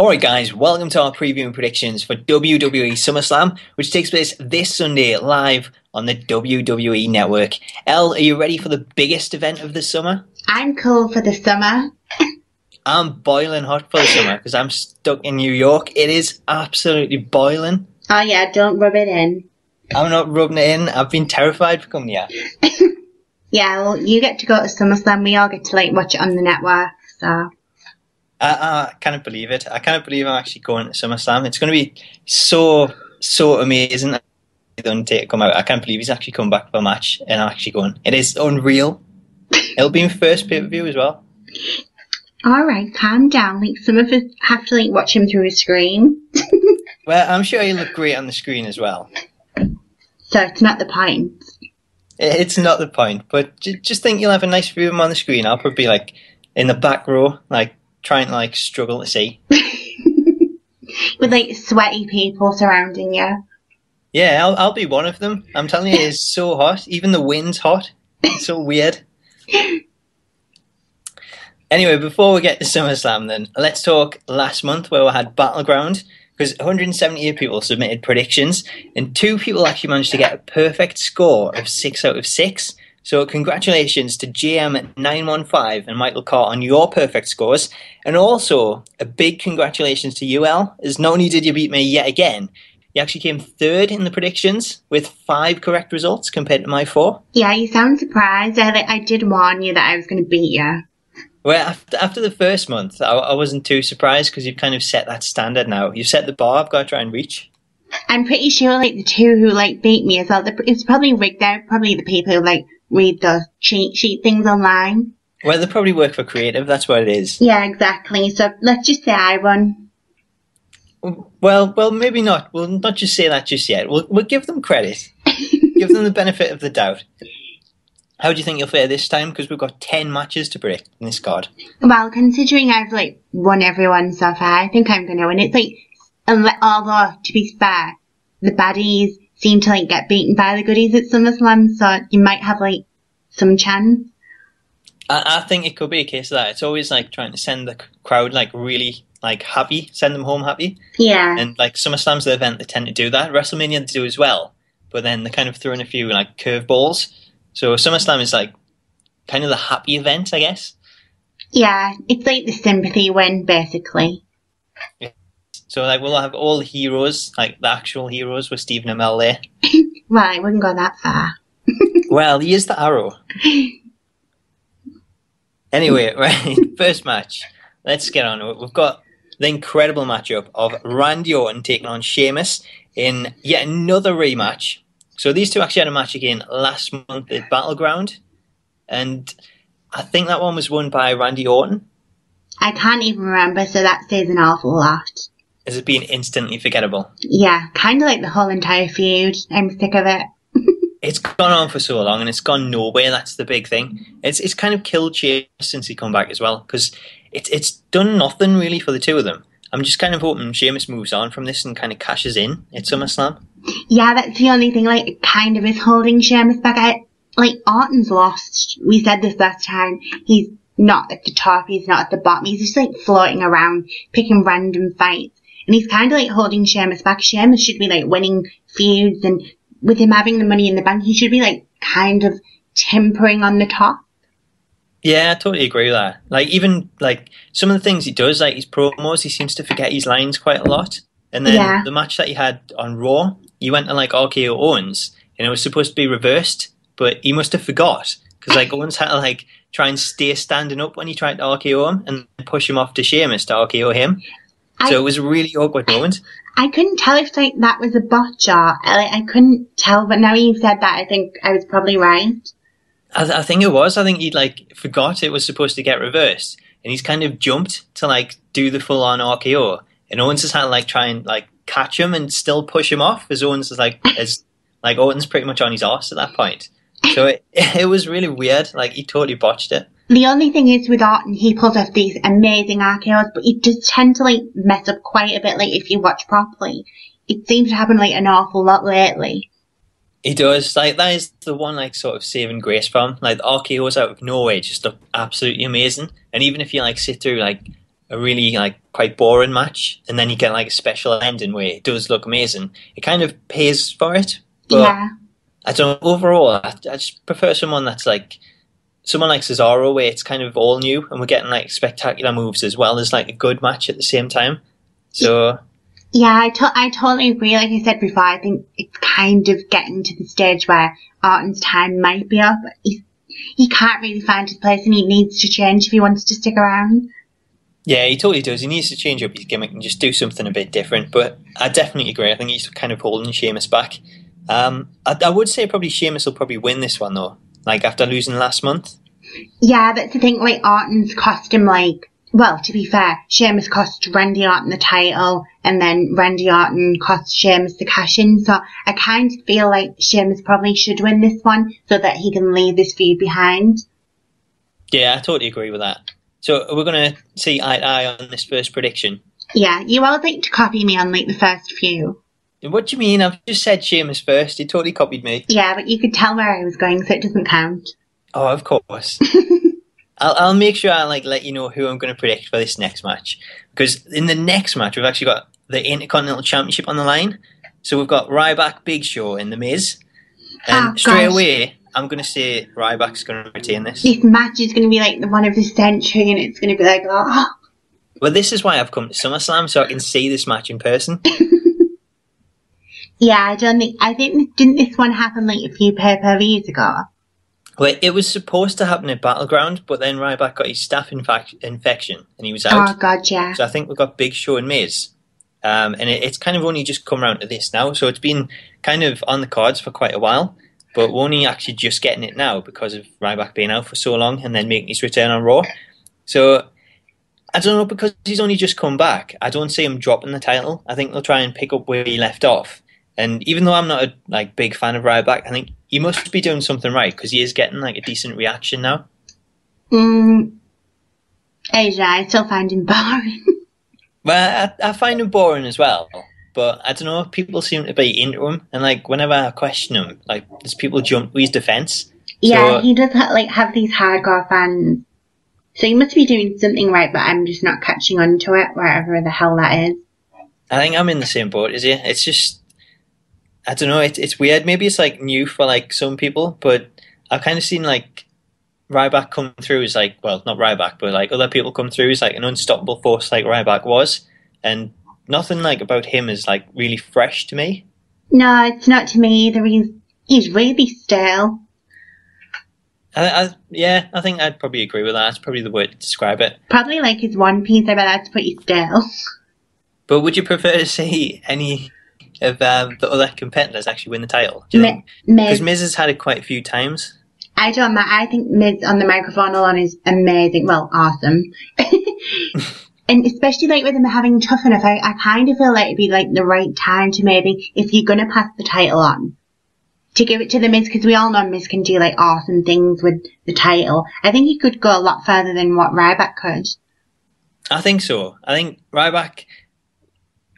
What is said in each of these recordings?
Alright guys, welcome to our preview and predictions for WWE SummerSlam, which takes place this Sunday live on the WWE Network. Elle, are you ready for the biggest event of the summer? I'm cool for the summer. I'm boiling hot for the summer because I'm stuck in New York. It is absolutely boiling. Oh yeah, don't rub it in. I'm not rubbing it in. I've been terrified for coming here. Yeah, well, you get to go to SummerSlam. We all get to watch it on the network, so... I can't believe it. I can't believe I'm actually going to SummerSlam. It's going to be so amazing. The Undertaker come out. I can't believe he's actually come back for a match, and I'm actually going. It is unreal. It'll be my first pay-per-view as well. All right, calm down. Some of us have to watch him through a screen. Well, I'm sure he'll look great on the screen as well. So it's not the point. It's not the point, but just think you'll have a nice view of him on the screen. I'll probably be in the back row, trying to struggle to see. With sweaty people surrounding you. Yeah, I'll be one of them. I'm telling you, it's so hot. Even the wind's hot. It's so weird. Anyway, before we get to SummerSlam then, let's talk last month where we had Battleground, because 178 people submitted predictions, and 2 people actually managed to get a perfect score of 6 out of 6. So congratulations to JM915 and Michael Carr on your perfect scores. And also, a big congratulations to you, Elle, as not only did you beat me yet again, you actually came 3rd in the predictions with 5 correct results compared to my 4. Yeah, you sound surprised. I did warn you that I was going to beat you. Well, after the first month, I wasn't too surprised because you've kind of set that standard now. You've set the bar I've got to try and reach. I'm pretty sure the 2 who beat me as well, it's probably rigged out. Probably the people who read the cheat sheet things online. Well, they probably work for creative, that's what it is. Yeah, exactly. So let's just say I won. Well, maybe not. We'll not just say that just yet. We'll give them credit. Give them the benefit of the doubt. How do you think you'll fare this time? Because we've got 10 matches to predict in this card. Well, considering I've won everyone so far, I think I'm going to win. It's although, to be fair, the baddies seem to get beaten by the goodies at SummerSlam, so you might have some chance. I think it could be a case of that. It's always trying to send the crowd really happy, send them home happy. Yeah. And SummerSlam's the event they tend to do that. WrestleMania they do as well, but then they kind of throw in a few curveballs. So SummerSlam is kind of the happy event, I guess. Yeah, it's the sympathy win basically. Yeah. So we'll have all the heroes, the actual heroes with Steve and Amell there. Well, I wouldn't go that far. Well, he is the arrow. Anyway, right, first match. Let's get on to it. We've got the incredible matchup of Randy Orton taking on Sheamus in yet another rematch. So these two actually had a match again last month at Battleground. And I think that one was won by Randy Orton. I can't even remember, so that says an awful lot. Has it been instantly forgettable? Yeah, kind of like the whole entire feud. I'm sick of it. It's gone on for so long and it's gone nowhere. That's the big thing. It's kind of killed Sheamus since he come back as well, because it's done nothing really for the two of them. I'm just kind of hoping Sheamus moves on from this and kind of cashes in at SummerSlam. Yeah, that's the only thing, it kind of is holding Sheamus back. Orton's lost. We said this last time. He's not at the top, he's not at the bottom. He's just floating around, picking random fights. And he's kind of holding Sheamus back. Sheamus should be winning feuds, and with him having the money in the bank, he should be kind of tempering on the top. Yeah, I totally agree with that. Even some of the things he does, his promos, he seems to forget his lines quite a lot. And then the match that he had on Raw, he went to RKO Owens, and it was supposed to be reversed, but he must have forgot, because Owens had to try and stay standing up when he tried to RKO him and push him off to Sheamus to RKO him. So it was a really awkward moment. I couldn't tell if that was a botch or I couldn't tell, but now you've said that, I think I was probably right. I think it was. I think he forgot it was supposed to get reversed, and he's kind of jumped to do the full on RKO, and Owens has had to try and catch him and still push him off, as Owens is Orton's pretty much on his arse at that point. So it was really weird. He totally botched it. The only thing is with Orton, he pulls off these amazing RKOs, but he does tend to mess up quite a bit. If you watch properly, it seems to happen an awful lot lately. He does. That is the one sort of saving grace from him. The RKOs out of nowhere just look absolutely amazing. And even if you sit through a really like quite boring match, and then you get like a special ending where it does look amazing, it kind of pays for it. But Yeah. I don't know, overall, I just prefer someone like Cesaro, where it's kind of all new and we're getting like spectacular moves as well as like a good match at the same time. So yeah, I totally agree. Like I said before, I think it's kind of getting to the stage where Orton's time might be up. He can't really find his place, and he needs to change if he wants to stick around. yeah, he totally does. He needs to change up his gimmick and just do something a bit different. But I definitely agree. I think he's kind of holding Sheamus back. I would say probably Sheamus will probably win this one though. Like after losing last month. Yeah, that's the thing. Like Orton's cost him well, to be fair, Sheamus cost Randy Orton the title, and then Randy Orton cost Sheamus the cash-in. So I kind of feel like Sheamus probably should win this one so that he can leave this feud behind. Yeah, I totally agree with that. So we're going to see eye to eye on this first prediction. Yeah, you always like to copy me on like the first few. What do you mean? I've just said Sheamus first. You totally copied me. Yeah, but you could tell where I was going, so it doesn't count. Oh, of course. I'll make sure I let you know who I'm going to predict for this next match, because in the next match we've actually got the Intercontinental Championship on the line. So we've got Ryback, Big Show, and The Miz, and straight away I'm going to say Ryback's going to retain this. This match is going to be like the one of the century, and it's going to be like, oh. Well, this is why I've come to SummerSlam, so I can see this match in person. Yeah, I think didn't this one happen like a few pay-per-views ago? Well, it was supposed to happen at Battleground, but then Ryback got his staph infection and he was out. Oh, God, yeah. So I think we've got Big Show and Miz. And it's kind of only just come around to this now. So it's been kind of on the cards for quite a while, but we're only actually just getting it now because of Ryback being out for so long and then making his return on Raw. So I don't know, because he's only just come back, I don't see him dropping the title. I think they'll try and pick up where he left off. And even though I'm not a big fan of Ryback, I think he must be doing something right, because he is getting like a decent reaction now. I still find him boring. Well, I find him boring as well, but I don't know, people seem to be into him, and like whenever I question him, like there's people jump to his defence. Yeah, he does have these hardcore fans. So he must be doing something right, but I'm just not catching on to it, wherever the hell that is. I think I'm in the same boat as you. It's just, I don't know, it's weird. Maybe it's like new for like some people, but I've kind of seen like Ryback come through as like, well, not Ryback, but like other people come through as like an unstoppable force like Ryback was, and nothing like about him is like really fresh to me. No, it's not to me either. He's really stale. I think I'd probably agree with that. That's probably the word to describe it. Probably like his one piece, I bet that's pretty stale. But would you prefer to see any of the other competitors actually win the title? Do you think? Because Miz has had it quite a few times. I don't know. I think Miz on the microphone alone is amazing. Well, awesome. And especially like with him having Tough Enough, I kind of feel like it'd be like the right time to maybe, if you're going to pass the title on, to give it to the Miz, because we all know Miz can do like awesome things with the title. I think he could go a lot further than what Ryback could. I think so. I think Ryback,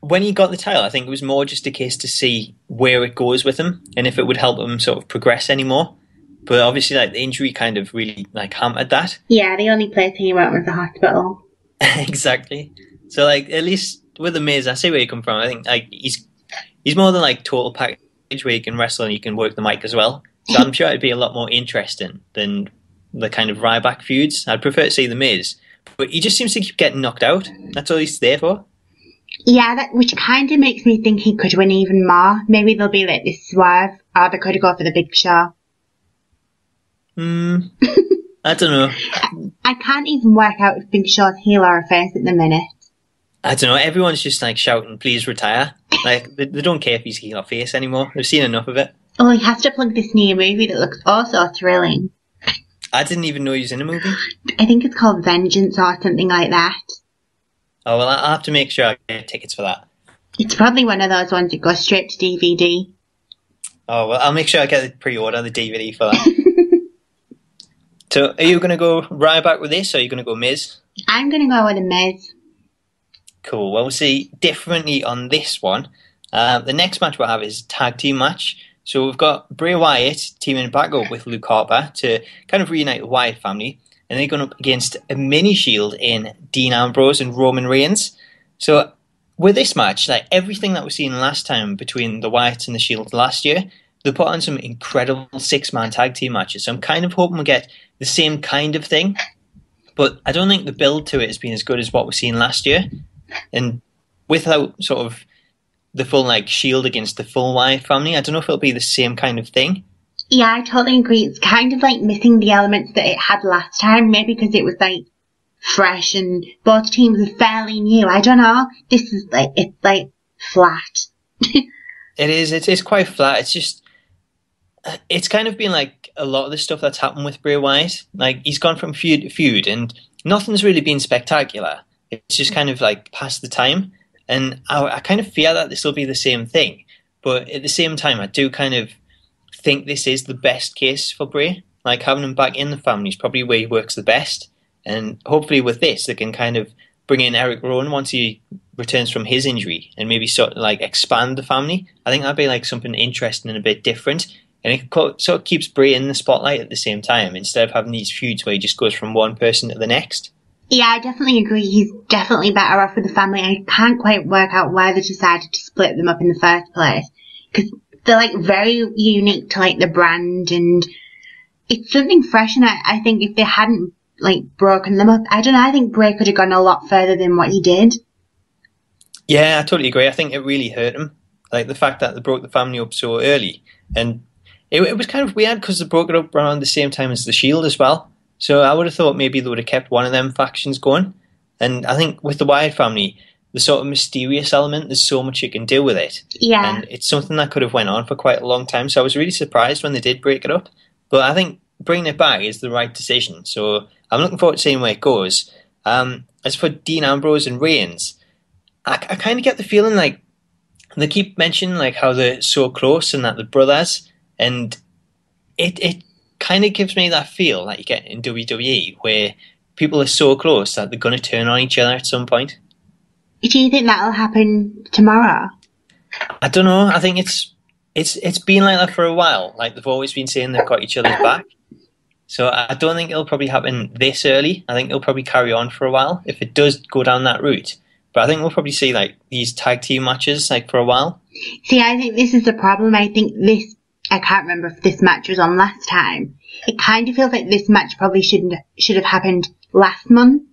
when he got the title, I think it was more just a case to see where it goes with him and if it would help him sort of progress anymore. But obviously, like the injury kind of really like hampered that. Yeah, the only place he went was the hospital. Exactly. So like at least with the Miz, I see where you come from. I think like he's more than like total package where you can wrestle and you can work the mic as well. So I'm sure it'd be a lot more interesting than the kind of Ryback feuds. I'd prefer to see the Miz, but he just seems to keep getting knocked out. That's all he's there for. Yeah, which kind of makes me think he could win even more. Maybe there'll be like this swerve, or they could go for the Big Show. I don't know. I can't even work out if Big Show's heel or a face at the minute. I don't know. Everyone's just like shouting, "Please retire!" Like they don't care if he's heel or face anymore. They've seen enough of it. Oh, he has to plug this new movie that looks also thrilling. I didn't even know he was in a movie. I think it's called Vengeance or something like that. Oh well, I'll have to make sure I get tickets for that. It's probably one of those ones that goes straight to DVD. Oh well, I'll make sure I get the pre-order the DVD for that. So, are you going to go Ryback with this, or are you going to go Miz? I'm going to go with a Miz. Cool. Well, we'll see differently on this one. The next match we'll have is a tag team match. So we've got Bray Wyatt teaming back up with Luke Harper to kind of reunite the Wyatt family. and they're going up against a mini Shield in Dean Ambrose and Roman Reigns. So with this match, like everything that we've seen last time between the Wyatts and the Shield last year, they put on some incredible 6-man tag team matches. So I'm kind of hoping we get the same kind of thing, but I don't think the build to it has been as good as what we've seen last year. And without sort of the full like Shield against the full Wyatt family, I don't know if it'll be the same kind of thing. Yeah, I totally agree. It's kind of like missing the elements that it had last time, maybe because it was like fresh and both teams are fairly new. I don't know. This is like, it's like flat. It is. It's quite flat. It's just, it's kind of been like a lot of the stuff that's happened with Bray Wyatt. Like he's gone from feud to feud and nothing's really been spectacular. It's just kind of like past the time. And I kind of fear that this will be the same thing. But at the same time, I do kind of think this is the best case for Bray. Like having him back in the family is probably where he works the best. And hopefully with this, they can kind of bring in Eric Rowan once he returns from his injury and maybe sort of like expand the family. I think that'd be like something interesting and a bit different. And it sort of keeps Bray in the spotlight at the same time instead of having these feuds where he just goes from one person to the next. Yeah, I definitely agree. He's definitely better off with the family. I can't quite work out why they decided to split them up in the first place. Because they're like very unique to like the brand and it's something fresh. And I think if they hadn't like broken them up, I don't know, I think Bray could have gone a lot further than what he did. Yeah, I totally agree. I think it really hurt him. Like the fact that they broke the family up so early. And it was kind of weird because they broke it up around the same time as the Shield as well. So I would have thought maybe they would have kept one of them factions going. And I think with the Wyatt family, the sort of mysterious element, there's so much you can do with it. Yeah. And it's something that could have went on for quite a long time. So I was really surprised when they did break it up. But I think bringing it back is the right decision. So I'm looking forward to seeing where it goes. As for Dean Ambrose and Reigns, I kind of get the feeling like they keep mentioning like how they're so close and that they're brothers. And it kind of gives me that feel like you get in WWE where people are so close that they're going to turn on each other at some point. Do you think that'll happen tomorrow? I don't know. I think it's been like that for a while. Like they've always been saying they've got each other's back. So I don't think it'll probably happen this early. I think it'll probably carry on for a while if it does go down that route. But I think we'll probably see like these tag team matches like for a while. See, I think this is the problem. I think this, I can't remember if this match was on last time. It kind of feels like this match probably should have happened last month.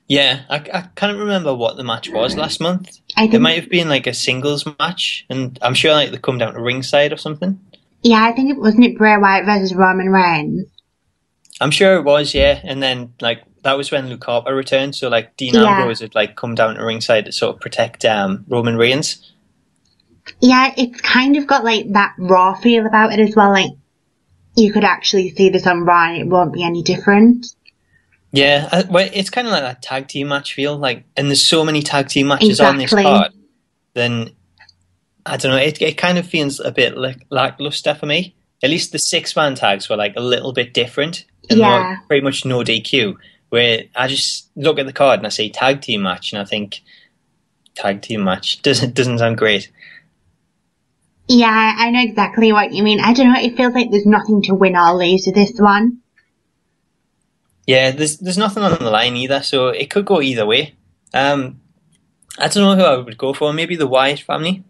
Yeah, I can't remember what the match was last month. It might have been like a singles match, and I'm sure like they come down to ringside or something. Yeah, I think it wasn't Bray Wyatt versus Roman Reigns. I'm sure it was, yeah. And then like that was when Luke Harper returned, so like Dean Ambrose had like come down to ringside to sort of protect Roman Reigns. Yeah, it's kind of got like that Raw feel about it as well. Like you could actually see this on Raw, and it won't be any different. Yeah, well, it's kind of like that tag team match feel, like, and there's so many tag team matches on this card. Then I don't know, it kind of feels a bit like lackluster for me. At least the 6-man tags were like a little bit different, and more, pretty much no DQ. Where I just look at the card and I say tag team match, and I think tag team match doesn't sound great. Yeah, I know exactly what you mean. I don't know, it feels like there's nothing to win or lose with this one. Yeah, there's nothing on the line either, so it could go either way. I don't know who I would go for. Maybe the Wyatt family.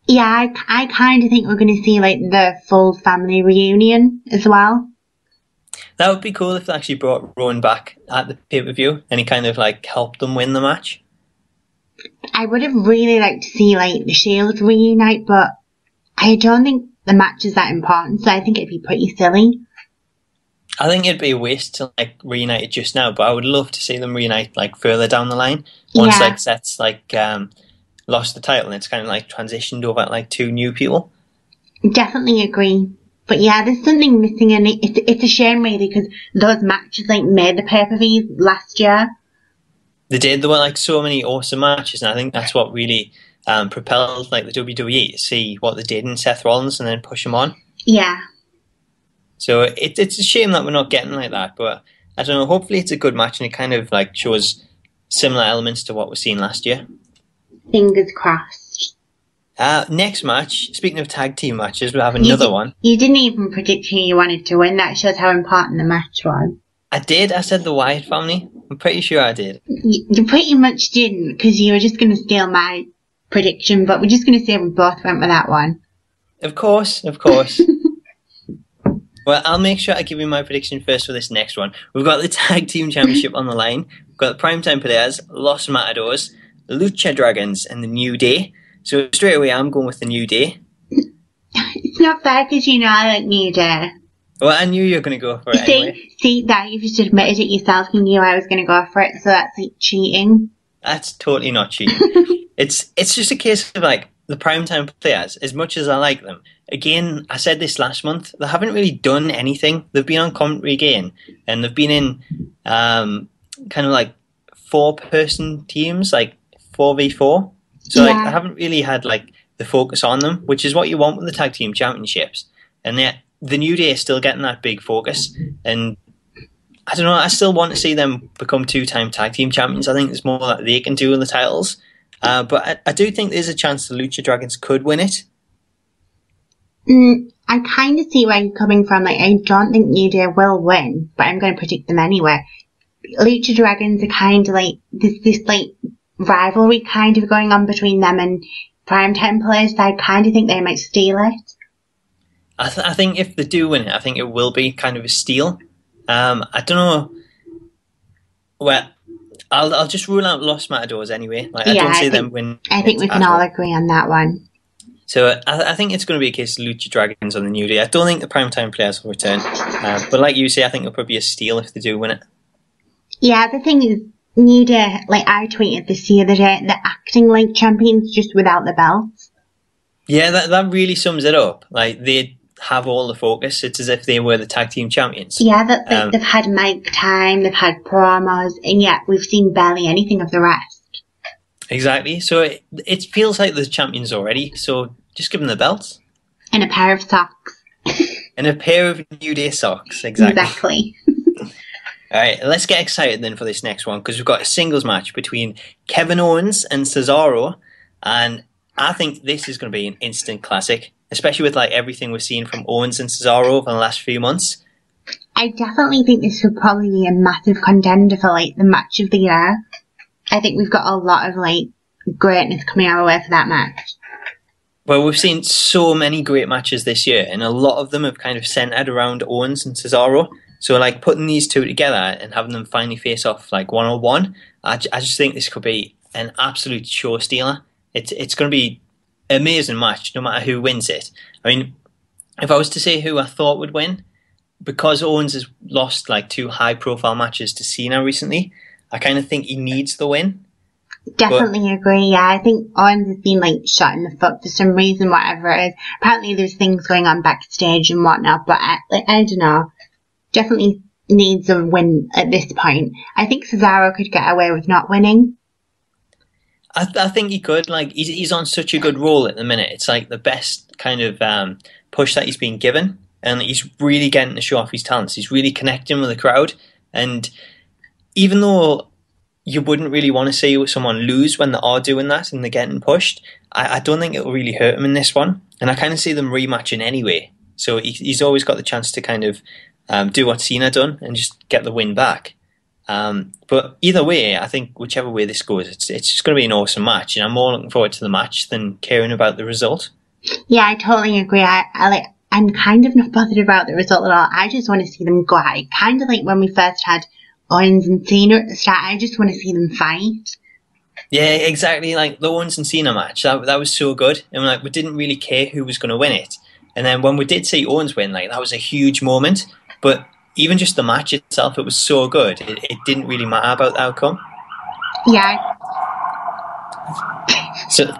Yeah, I kind of think we're going to see like the full family reunion as well. That would be cool if they actually brought Rowan back at the pay-per-view and he kind of like helped them win the match. I would have really liked to see like the Shield reunite, but I don't think the match is that important, so I think it'd be pretty silly. I think it'd be a waste to like reunite it just now, but I would love to see them reunite like further down the line. Once like Seth's like lost the title and it's kind of like transitioned over like 2 new people. Definitely agree. But yeah, there's something missing in it. It's a shame really because those matches like made the pay-per-views last year. They did. There were like so many awesome matches, and I think that's what really propelled like the WWE to see what they did in Seth Rollins and then push him on. Yeah. So it's a shame that we're not getting like that, but I don't know, hopefully it's a good match and it kind of like shows similar elements to what we're seeing last year. Fingers crossed. Next match, speaking of tag team matches, we'll have another one. You didn't even predict who you wanted to win. That shows how important the match was. I did. I said the Wyatt family. I'm pretty sure I did. You pretty much didn't, because you were just going to steal my prediction, but we're just going to say we both went with that one. Of course. Well, I'll make sure I give you my prediction first for this next one. We've got the Tag Team Championship on the line. We've got the Primetime Players, Los Matadors, the Lucha Dragons, and the New Day. So straight away, I'm going with the New Day. It's not fair because you know I like New Day. Well, I knew you were going to go for it anyway. See, that you've just admitted it yourself. You knew I was going to go for it, so that's like cheating. That's totally not cheating. It's just a case of like the Primetime Players, as much as I like them. Again, I said this last month, they haven't really done anything. They've been on commentary again, and they've been in kind of like 4-person teams, like 4v4. So like, I haven't really had like the focus on them, which is what you want with the Tag Team Championships. And the New Day is still getting that big focus. And I don't know, I still want to see them become 2-time Tag Team Champions. I think there's more that they can do in the titles. But I do think there's a chance the Lucha Dragons could win it. I kind of see where you're coming from. Like, I don't think New Day will win, but I'm going to predict them anyway. Lucha Dragons are kind of like this like rivalry kind of going on between them and Primetime Players. So I kind of think they might steal it. I think if they do win it, I think it will be kind of a steal. I don't know. Well, I'll just rule out Los Matadors anyway. Like, I don't see them win. I think we can all agree on that one. So I think it's going to be a case of Lucha Dragons on the New Day. I don't think the Primetime Players will return. But like you say, I think it'll probably be a steal if they do win it. Yeah, the thing is, New Day, like I tweeted this the other day, they're acting like champions just without the belts. Yeah, that really sums it up. Like, they have all the focus. It's as if they were the tag team champions. Yeah, they've had mic time, they've had promos, and yet we've seen barely anything of the rest. Exactly. So it feels like they're champions already. So just give them the belts. And a pair of socks. And a pair of New Day socks. Exactly. All right, let's get excited then for this next one, because we've got a singles match between Kevin Owens and Cesaro, and I think this is going to be an instant classic, especially with like everything we've seen from Owens and Cesaro over the last few months. I definitely think this would probably be a massive contender for like the match of the year. I think we've got a lot of like greatness coming our way for that match. Well, we've seen so many great matches this year, and a lot of them have kind of centered around Owens and Cesaro. So, like, putting these two together and having them finally face off, like, one-on-one, I just think this could be an absolute show stealer. It's going to be an amazing match, no matter who wins it. I mean, if I was to say who I thought would win, because Owens has lost, like, 2 high-profile matches to Cena recently, I kind of think he needs the win. Definitely agree, yeah. I think Owens has been, like, shot in the foot for some reason, whatever it is. Apparently there's things going on backstage and whatnot, but I don't know. Definitely needs a win at this point. I think Cesaro could get away with not winning. I think he could. Like, he's on such a good roll at the minute. It's like the best kind of push that he's been given, and he's really getting to show off his talents. He's really connecting with the crowd, and even though you wouldn't really want to see someone lose when they are doing that and they're getting pushed, I don't think it'll really hurt him in this one. And I kind of see them rematching anyway. So he's always got the chance to kind of do what Cena done and just get the win back. But either way, I think whichever way this goes, it's just going to be an awesome match, and I'm more looking forward to the match than caring about the result. Yeah, I totally agree. I'm kind of not bothered about the result at all. I just want to see them go at it. Kind of like when we first had Owens and Cena at the start. I just want to see them fight. Yeah, exactly. Like the Owens and Cena match, that was so good, and like we didn't really care who was going to win it. And then when we did see Owens win, like that was a huge moment. But even just the match itself, it was so good. It didn't really matter about the outcome. Yeah. So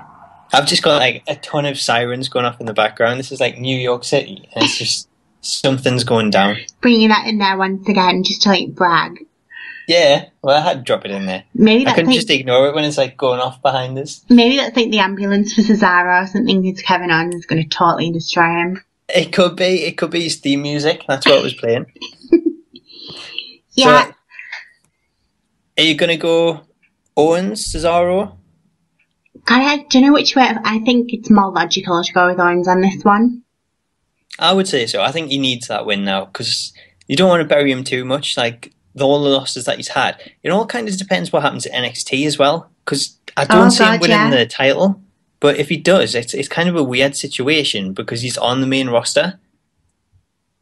I've just got like a ton of sirens going off in the background. This is like New York City, and it's just something's going down. Bringing that in there once again, just to like brag. Yeah, well, I had to drop it in there. Maybe I couldn't just ignore it when it's like going off behind us. Maybe that's like the ambulance for Cesaro or something. Because Kevin Owens is going to totally destroy him. It could be his theme music. That's what it was playing. Yeah. So, are you going to go Owens, Cesaro? I don't know which way. I think it's more logical to go with Owens on this one. I would say so. I think he needs that win now because you don't want to bury him too much. Like all the losses that he's had, it all kind of depends what happens at NXT as well. Because I don't see him winning the title, but if he does, it's kind of a weird situation because he's on the main roster.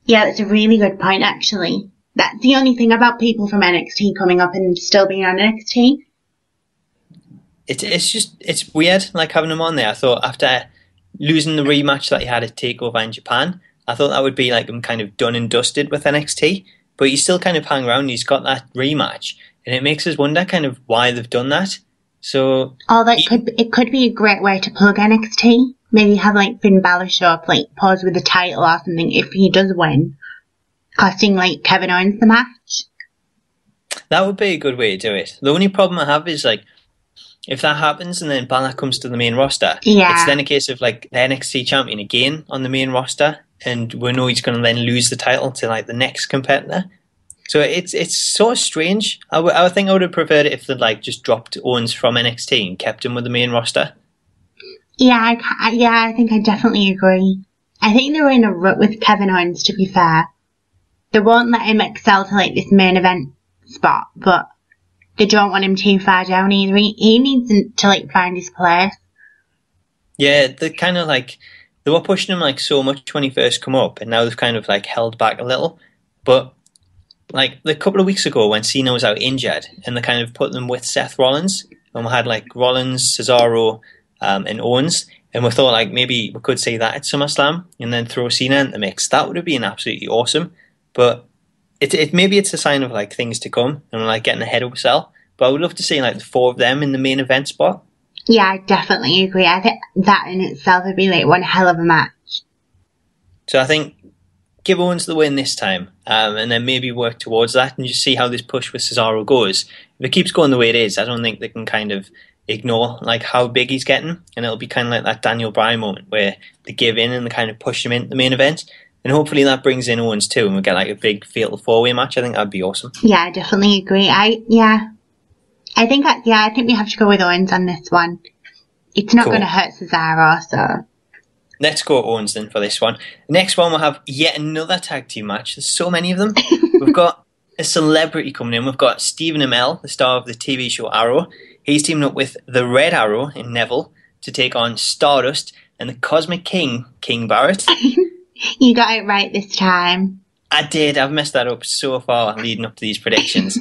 Yeah, that's a really good point. Actually, that's the only thing about people from NXT coming up and still being on NXT. It's weird, like having him on there. I thought after losing the rematch that he had at TakeOver in Japan, I thought that would be like him kind of done and dusted with NXT. But he's still kind of hanging around. He's got that rematch, and it makes us wonder kind of why they've done that. So, it could be a great way to plug NXT. Maybe have like Finn Balor show up, like pause with the title or something if he does win, costing like Kevin Owens the match. That would be a good way to do it. The only problem I have is like, if that happens and then Balor comes to the main roster, it's then a case of like the NXT champion again on the main roster, and we know he's going to then lose the title to like the next competitor. So it's sort of strange. I think I would have preferred it if they'd like just dropped Owens from NXT and kept him with the main roster. Yeah, I think I definitely agree. I think they were in a rut with Kevin Owens, to be fair. They won't let him excel to like this main event spot, but they don't want him too far down either. He needs to like find his place. Yeah, they kind of like, they were pushing him like so much when he first come up, and now they've kind of like held back a little. But like a couple of weeks ago when Cena was out injured, and they kind of put them with Seth Rollins, and we had like Rollins, Cesaro, and Owens, and we thought like maybe we could see that at SummerSlam and then throw Cena in the mix. That would have been absolutely awesome. But it maybe it's a sign of like things to come and we're like getting ahead of ourselves. But I would love to see like the four of them in the main event spot. Yeah, I definitely agree. I think that in itself would be like one hell of a match. So I think give Owens the win this time, and then maybe work towards that and just see how this push with Cesaro goes. If it keeps going the way it is, I don't think they can kind of ignore like how big he's getting, and it'll be kind of like that Daniel Bryan moment where they give in and they kind of push him into the main event, and hopefully that brings in Owens too, and we get like a big fatal four-way match. I think that'd be awesome. Yeah, I definitely agree. I think we have to go with Owens on this one. It's not going to hurt Cesaro, so let's go Owens then for this one. Next one, we'll have yet another tag team match. There's so many of them. We've got a celebrity coming in. We've got Stephen Amell, the star of the TV show Arrow. He's teaming up with the Red Arrow in Neville to take on Stardust and the Cosmic King, King Barrett. You got it right this time. I did. I've messed that up so far leading up to these predictions.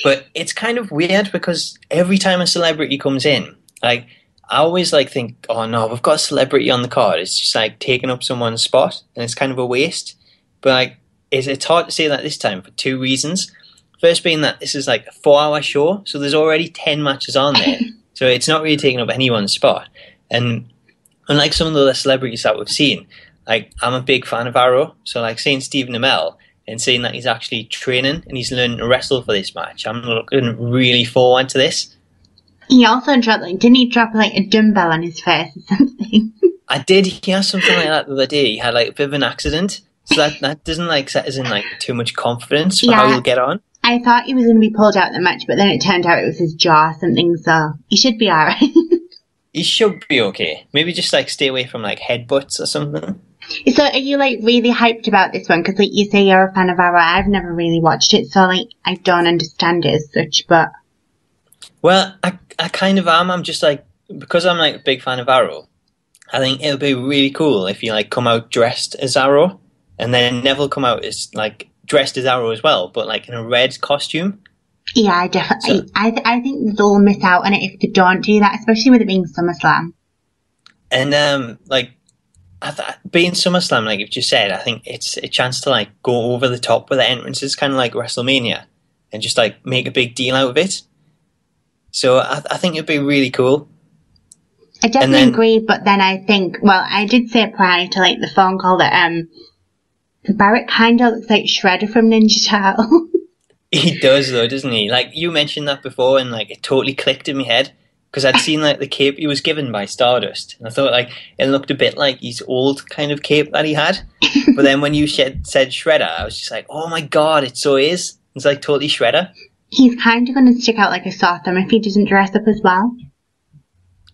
But it's kind of weird because every time a celebrity comes in, like I always like think, oh no, we've got a celebrity on the card. It's just like taking up someone's spot, and it's kind of a waste. But like, it's hard to say that this time for two reasons. First being that this is like a 4-hour show, so there's already 10 matches on there. So it's not really taking up anyone's spot. And unlike some of the other celebrities that we've seen, like I'm a big fan of Arrow. So like seeing Stephen Amell and seeing that he's actually training and he's learning to wrestle for this match, I'm looking really forward to this. He also dropped, like, didn't he drop like a dumbbell on his face or something? I did hear something like that the other day. He had like a bit of an accident. So that doesn't like set us in like too much confidence for how he'll get on. I thought he was going to be pulled out of the match, but then it turned out it was his jaw or something, so he should be alright. He should be okay. Maybe just like stay away from like headbutts or something. So are you like really hyped about this one? Because like you say you're a fan of Arrow. I've never really watched it, so like I don't understand it as such, but... Well, I kind of am. I'm just like, because I'm like a big fan of Arrow, I think it'll be really cool if you like come out dressed as Arrow, and then Neville come out as like dressed as Arrow as well, but like in a red costume. Yeah, I definitely. So, I think they'll miss out on it if they don't do that, especially with it being SummerSlam. And like being SummerSlam, like you've just said, I think it's a chance to like go over the top with the entrances, kind of like WrestleMania, and just like make a big deal out of it. So I think it'd be really cool. I definitely agree, but then I think, well, I did say prior to like the phone call that Barrett kind of looks like Shredder from Ninja Turtle. He does though, doesn't he? Like you mentioned that before, and like it totally clicked in my head because I'd seen like the cape he was given by Stardust, and I thought like it looked a bit like his old kind of cape that he had. But then when you said Shredder, I was just like, oh my god, it so is. It's like totally Shredder. He's kind of going to stick out like a sore thumb if he doesn't dress up as well.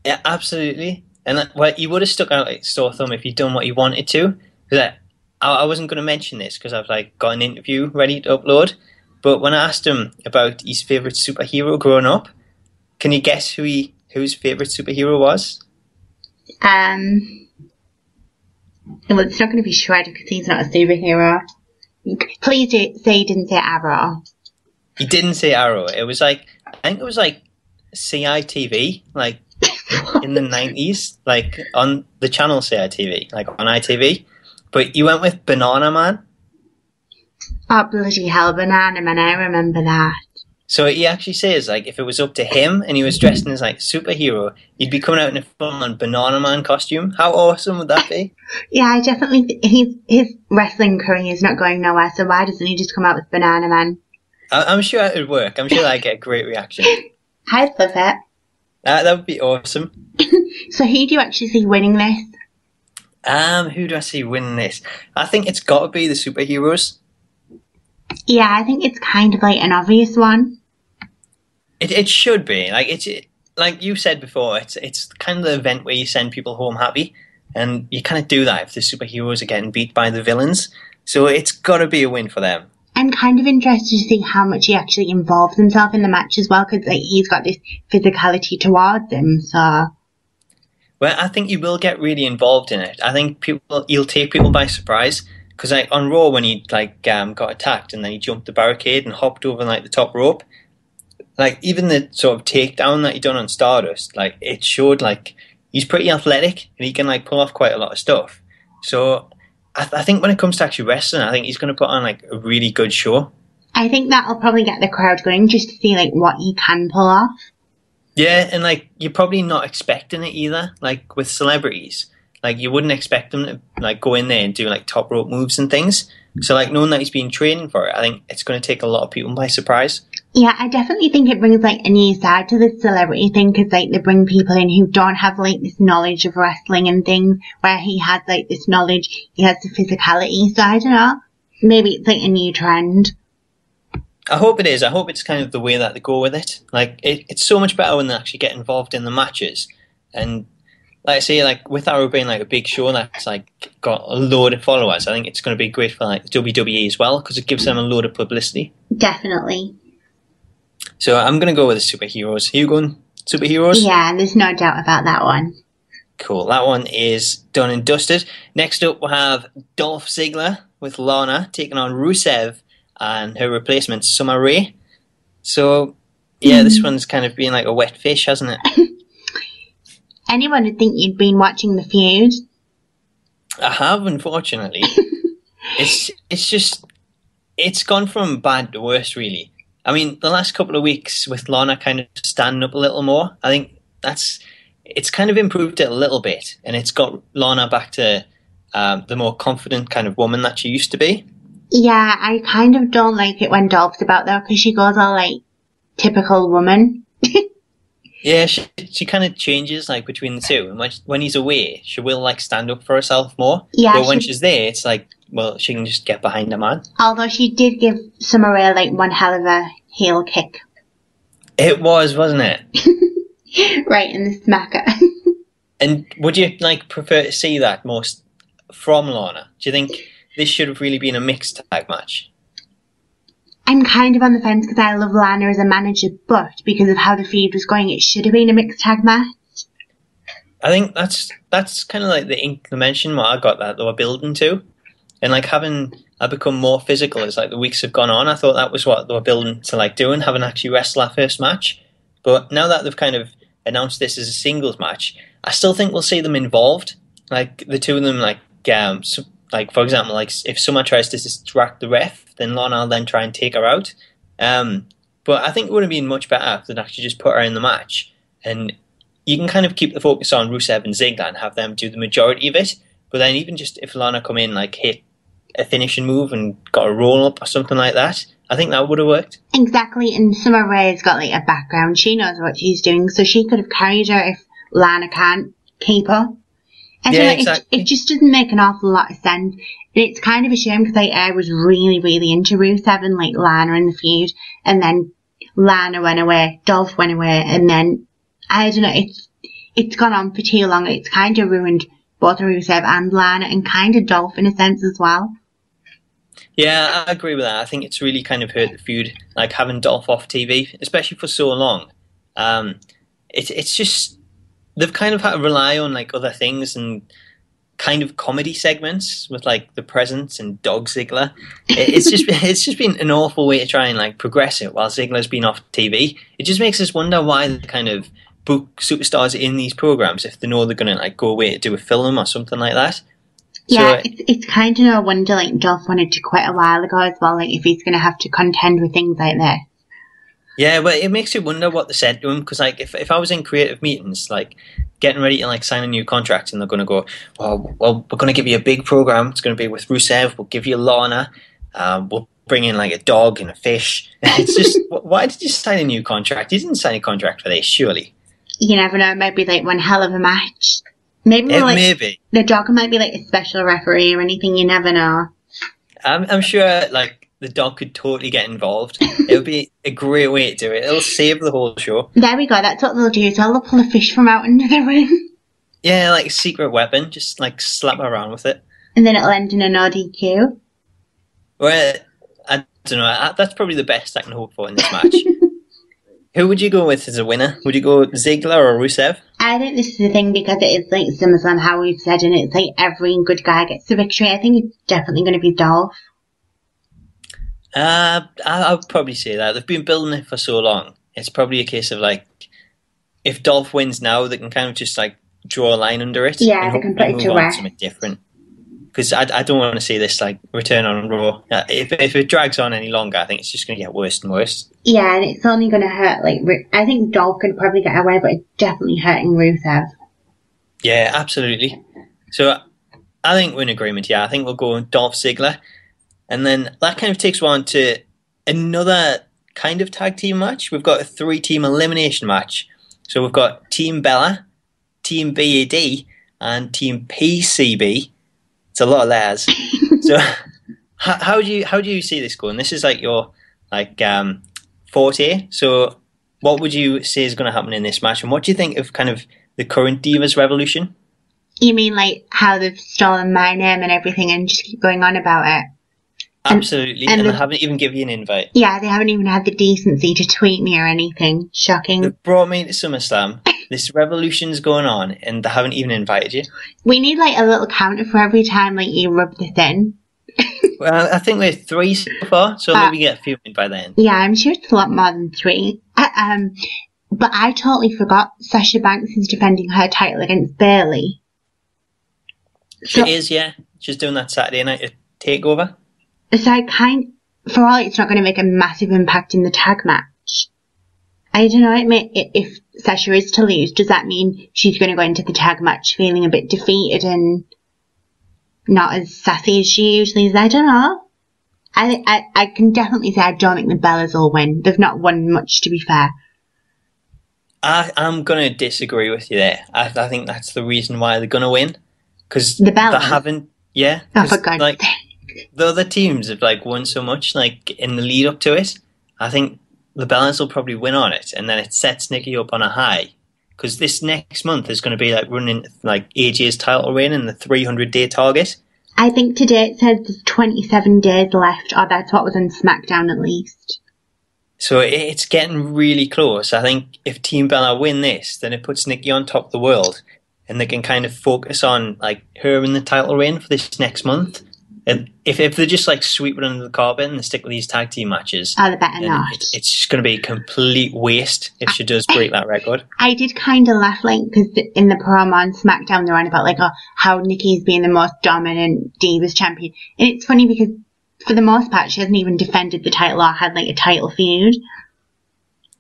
Yeah, absolutely. And well, you would have stuck out like sore thumb if you'd done what you wanted to. Because I wasn't going to mention this because I've like got an interview ready to upload. But when I asked him about his favorite superhero growing up, can you guess whose favorite superhero was? Well, it's not going to be Shredder because he's not a superhero. Please say you didn't say Arrow. He didn't say Arrow. It was like, I think it was like CITV, like in the 90s, like on the channel CITV, like on ITV. But you went with Banana Man. Oh, bloody hell, Banana Man, I remember that. So he actually says, like, if it was up to him and he was dressed in his, like, superhero, he'd be coming out in a full-on Banana Man costume. How awesome would that be? Yeah, I definitely his wrestling career is not going nowhere, so why doesn't he just come out with Banana Man? I'm sure it would work. I'm sure I'd get a great reaction. I'd love it. That would be awesome. So who do you actually see winning this? Who do I see winning this? I think it's got to be the superheroes. Yeah, I think it's kind of like an obvious one. It should be. Like you said before, it's kind of the event where you send people home happy, and you kind of do that if the superheroes are getting beat by the villains. So it's got to be a win for them. I'm kind of interested to see how much he actually involves himself in the match as well, because like, he's got this physicality towards him, so... Well, I think you will get really involved in it. I think you'll take people by surprise. Because like on Raw, when he like got attacked and then he jumped the barricade and hopped over like the top rope, like even the sort of takedown that he done on Stardust, like it showed like he's pretty athletic and he can like pull off quite a lot of stuff. So I think when it comes to actually wrestling, I think he's going to put on like a really good show. I think that'll probably get the crowd going just to see like what he can pull off. Yeah, and like you're probably not expecting it either. Like with celebrities. Like, you wouldn't expect them to, like, go in there and do, like, top rope moves and things. So, like, knowing that he's been training for it, I think it's going to take a lot of people by surprise. Yeah, I definitely think it brings, like, a new side to the celebrity thing, because, like, they bring people in who don't have, like, this knowledge of wrestling and things, where he has, like, this knowledge, he has the physicality, so I don't know. Maybe it's, like, a new trend. I hope it is. I hope it's kind of the way that they go with it. Like, it's so much better when they actually get involved in the matches. And... like I say, like with Arrow being like a big show that's like got a load of followers, I think it's going to be great for like WWE as well because it gives them a load of publicity. Definitely. So I'm going to go with the superheroes. Are you going superheroes? Yeah, there's no doubt about that one. Cool. That one is done and dusted. Next up, we'll have Dolph Ziggler with Lana taking on Rusev and her replacement Summer Rae. So yeah, this one's kind of been like a wet fish, hasn't it? Anyone would think you'd been watching the feud. I have, unfortunately. It's gone from bad to worse, really. I mean, the last couple of weeks with Lana kind of standing up a little more, I think it's kind of improved it a little bit, and it's got Lana back to the more confident kind of woman that she used to be. Yeah, I kind of don't like it when Dolph's about though, because she goes all like typical woman. Yeah, she kind of changes like between the two. And when he's away, she will like stand up for herself more. Yeah, but when she's there, it's like, well, she can just get behind a man. Although she did give Summer Rae like one hell of a heel kick. It was, wasn't it? Right in the smacker. And would you like prefer to see that most from Lana? Do you think this should have really been a mixed tag match? I'm kind of on the fence because I love Lana as a manager, but because of how the feud was going, it should have been a mixed tag match. I think that's kind of like the inclination what I got that they were building to. And like having I become more physical as like the weeks have gone on, I thought that was what they were building to like doing, having actually wrestle our first match. But now that they've kind of announced this as a singles match, I still think we'll see them involved. Like the two of them like for example, like if someone tries to distract the ref, then Lana will then try and take her out. But I think it would have been much better if they'd actually just put her in the match. And you can kind of keep the focus on Rusev and Ziggler and have them do the majority of it. But then even just if Lana come in, like hit a finishing move and got a roll up or something like that, I think that would have worked. Exactly, and Summer Rae's got like a background. She knows what she's doing, so she could have carried her if Lana can't keep her. Exactly. It just doesn't make an awful lot of sense. And it's kind of a shame because I was really, really into Rusev and like Lana in the feud, and then Lana went away, Dolph went away, and then I don't know. it's gone on for too long. It's kind of ruined both Rusev and Lana, and kind of Dolph in a sense as well. Yeah, I agree with that. I think it's really kind of hurt the feud, like having Dolph off TV, especially for so long. It's just they've kind of had to rely on like other things and kind of comedy segments with like the Presence and Dog Ziggler. It's just been an awful way to try and like progress it while Ziggler's been off TV. It just makes us wonder why they kind of book superstars in these programs if they know they're going to like go away to do a film or something like that. Yeah, so, it's kind of no wonder like Dolph wanted to quit a while ago as well, like if he's going to have to contend with things like this. Yeah, but it makes you wonder what they said to him, because like if I was in creative meetings, like getting ready to like sign a new contract, and they're going to go, well, we're going to give you a big program. It's going to be with Rusev. We'll give you Lana. We'll bring in like a dog and a fish. It's just, why did you sign a new contract? You didn't sign a contract for this, surely. You never know. It might be like one hell of a match. Maybe the dog might be like a special referee or anything. You never know. I'm sure like the dog could totally get involved. It would be a great way to do it. It'll save the whole show. There we go. That's what they'll do. So they'll pull a fish from out under the ring. Yeah, like a secret weapon. Just like slap around with it. And then it'll end in an ODQ. Well, I don't know. That's probably the best I can hope for in this match. Who would you go with as a winner? Would you go Ziggler or Rusev? I think this is the thing, because it is like SummerSlam, how we've said, and it's like every good guy gets the victory. I think it's definitely going to be Dolph. I'll probably say that. They've been building it for so long. It's probably a case of like, if Dolph wins now, they can kind of just like draw a line under it. Yeah, they can put it to rest. Something different. Because I don't want to see this like return on Raw. If it drags on any longer, I think it's just going to get worse and worse. Yeah, and it's only going to hurt. Like, I think Dolph could probably get away, but it's definitely hurting Rusev. Yeah, absolutely. So I think we're in agreement. Yeah, I think we'll go Dolph Ziggler, and then that kind of takes one to another kind of tag team match. We've got a 3-team elimination match. So we've got Team Bella, Team BAD, and Team PCB. It's a lot of letters. So how do you see this going? This is like your like forte. So what would you say is going to happen in this match, and what do you think of kind of the current Divas RevELLEution? You mean like how they've stolen my name and everything and just keep going on about it? Absolutely, and they haven't even given you an invite. Yeah, they haven't even had the decency to tweet me or anything. Shocking. They brought me to SummerSlam. This RevELLEution's going on, and they haven't even invited you. We need like a little counter for every time like you rub this in. Well, I think we're 3 so far, so maybe get a few in by then. Yeah, I'm sure it's a lot more than 3. But I totally forgot Sasha Banks is defending her title against Bayley. She is, yeah. She's doing that Saturday night at TakeOver. So for all it's not going to make a massive impact in the tag match. I don't know, if Sasha is to lose, does that mean she's going to go into the tag match feeling a bit defeated and not as sassy as she usually is? I don't know. I can definitely say I don't think the Bellas will win. They've not won much, to be fair. I'm going to disagree with you there. I think that's the reason why they're going to win. Because the Bellas? They haven't, yeah. Oh, for God's sake. The other teams have like won so much like in the lead up to it. I think the Bellas will probably win on it, and then it sets Nikki up on a high. Because this next month is going to be like running like AJ's title reign and the 300-day target. I think today it says there's 27 days left, or that's what was on SmackDown at least. So it's getting really close. I think if Team Bella win this, then it puts Nikki on top of the world, and they can kind of focus on like her in the title reign for this next month. And if they just like sweep it under the carpet and they stick with these tag team matches, they better not. It's just going to be a complete waste if she does break that record. I did kind of laugh, like, because in the promo on SmackDown they're on about like how Nikki's being the most dominant Divas champion, and it's funny because for the most part she hasn't even defended the title or had like a title feud.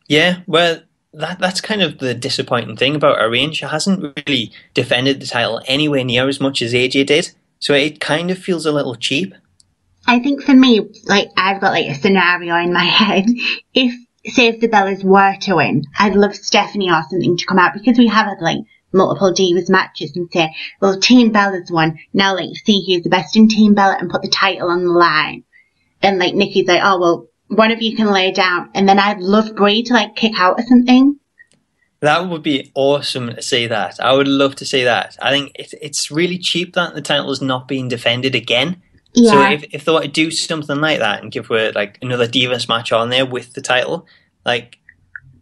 Yeah, well, that's kind of the disappointing thing about her reign. She hasn't really defended the title anywhere near as much as AJ did. So it kind of feels a little cheap. I think for me, like, I've got like a scenario in my head. If the Bellas were to win, I'd love Stephanie or something to come out, because we have had like multiple Divas matches, and say, well, Team Bella's won. Now, like, see who's the best in Team Bella and put the title on the line. And like Nikki's like, oh well, one of you can lay down, and then I'd love Brie to like kick out or something. That would be awesome to see that. I would love to see that. I think it's really cheap that the title is not being defended again. So Yeah, if they want to do something like that and give her like another Divas match on there with the title, like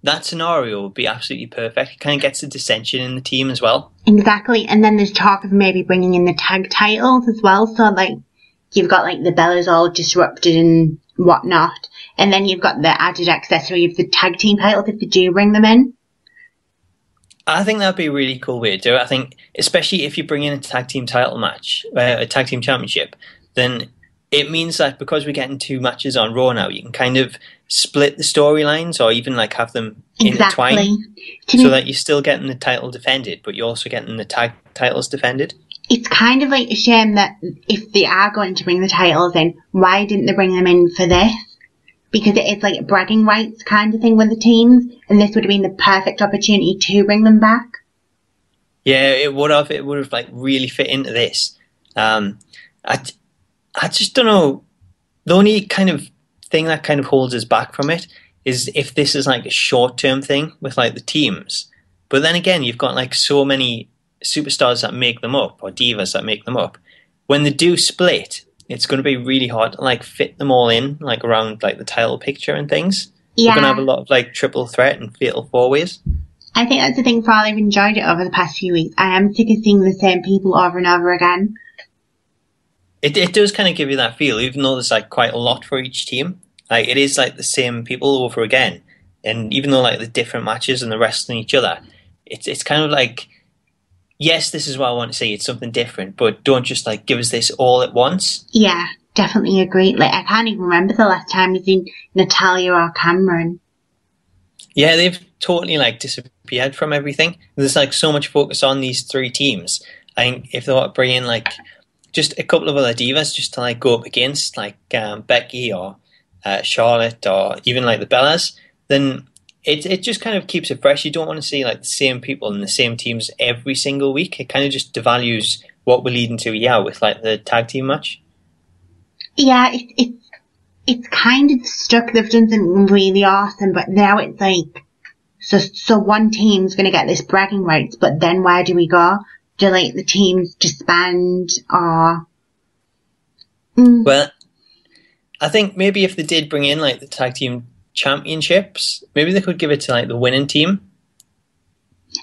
that scenario would be absolutely perfect. It kind of gets the dissension in the team as well. exactly. And then there's talk of maybe bringing in the tag titles as well. So like you've got like the Bellas all disrupted and whatnot, and then you've got the added accessory of the tag team titles if they do bring them in. I think that'd be a really cool way to do it. I think, especially if you bring in a tag team title match, a tag team championship, then it means that because we're getting two matches on Raw now, you can kind of split the storylines or even like have them intertwined so that you're still getting the title defended, but you're also getting the tag titles defended. It's kind of like a shame that if they are going to bring the titles in, why didn't they bring them in for this? Because it's like a bragging rights kind of thing with the teams, and this would have been the perfect opportunity to bring them back. Yeah, it would have. It would have like really fit into this. I just don't know. The only kind of thing that kind of holds us back from it is if this is like a short-term thing with like the teams. But then again, you've got like so many superstars that make them up or divas that make them up. When they do split, it's going to be really hard to like fit them all in like around like the title picture and things. Yeah. We're going to have a lot of like triple threat and fatal four-ways. I think that's the thing for all I've enjoyed it over the past few weeks. I am sick of seeing the same people over and over again. It does kind of give you that feel, even though there's like quite a lot for each team. Like it is like the same people over again, and even though like the different matches and the wrestling each other, it's kind of like, yes, this is what I want to see. It's something different, but don't just like give us this all at once. Yeah, definitely agree. Like I can't even remember the last time we've seen Natalia or Cameron. Yeah, they've totally like disappeared from everything. There's like so much focus on these three teams. I think if they want to bring in like just a couple of other divas just to like go up against like Becky or Charlotte or even like the Bellas, then it just kind of keeps it fresh. You don't want to see like the same people in the same teams every single week. It kind of just devalues what we're leading to with like the tag team match. Yeah, it's kind of stuck. They've done something really awesome, but now it's like, so one team's going to get this bragging rights, but then where do we go? Do like the teams disband or? Well, I think maybe if they did bring in like the tag team championships, maybe they could give it to like the winning team.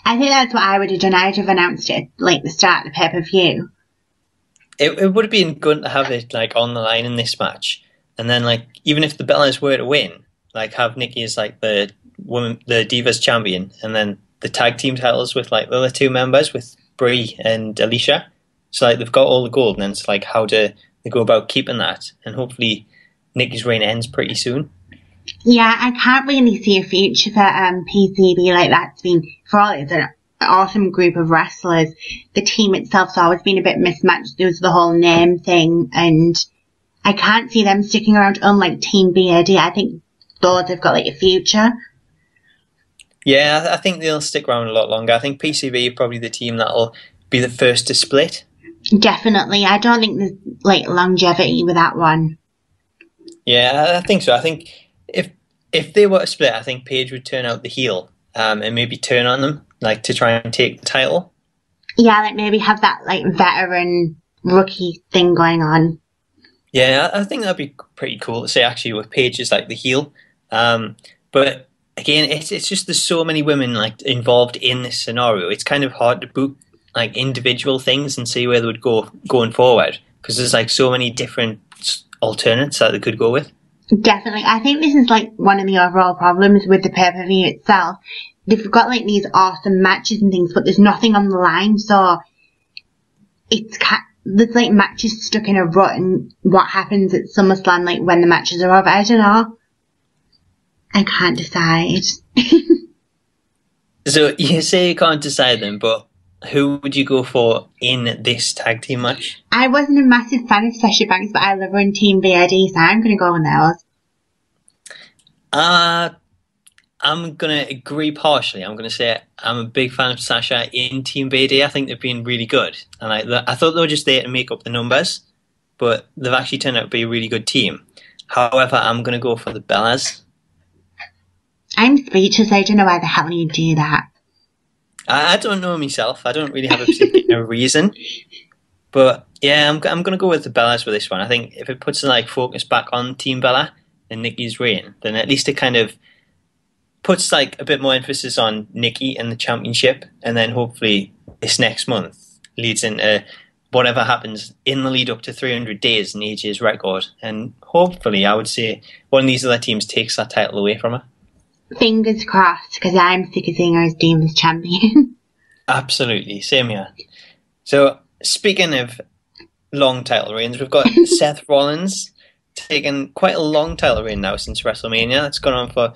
I think that's what I would have done. I'd have announced it like the start of the pay-per-view. It would have been good to have it like on the line in this match, and then like even if the Bellas were to win, like have Nikki as like the Divas champion, and then the tag team titles with like the other two members with Brie and Alicia. So like they've got all the gold, and then it's like how do they go about keeping that? And hopefully Nikki's reign ends pretty soon. Yeah, I can't really see a future for PCB like that's been, for all it's an awesome group of wrestlers, the team itself's always been a bit mismatched. There was the whole name thing, and I can't see them sticking around, unlike Team BAD. I think those have got like a future. Yeah, I think they'll stick around a lot longer. I think PCB are probably the team that'll be the first to split. Definitely. I don't think there's like longevity with that one. Yeah, I think so. I think if they were to split, I think Paige would turn out the heel and maybe turn on them, like to try and take the title. Yeah, like maybe have that like veteran rookie thing going on. Yeah, I think that'd be pretty cool to say actually with Paige as like the heel. But again, it's just there's so many women like involved in this scenario. It's kind of hard to book like individual things and see where they would go going forward because there's like so many different alternates that they could go with. Definitely. I think this is like one of the overall problems with the pay-per-view itself. They've got like these awesome matches and things, but there's nothing on the line, so there's like matches stuck in a rut, and what happens at SummerSlam like when the matches are over, I don't know. I can't decide. So you say you can't decide them, but who would you go for in this tag team match? I wasn't a massive fan of Sasha Banks, but I love her in Team BAD, so I'm going to go with those. I'm going to agree partially. I'm going to say I'm a big fan of Sasha in Team BAD. I think they've been really good. And I thought they were just there to make up the numbers, but they've actually turned out to be a really good team. However, I'm going to go for the Bellas. I'm speechless. I don't know why the hell you do that. I don't know myself. I don't really have a particular reason. But yeah, I'm going to go with the Bellas with this one. I think if it puts the like focus back on Team Bella and Nikki's reign, then at least it kind of puts like a bit more emphasis on Nikki and the championship, and then hopefully this next month leads into whatever happens in the lead up to 300 days in AJ's record, and hopefully I would say one of these other teams takes that title away from her. Fingers crossed, because I'm sick of seeing her as Divas champion. Absolutely, same here. So speaking of long title reigns, we've got Seth Rollins taking quite a long title reign now since WrestleMania. It's gone on for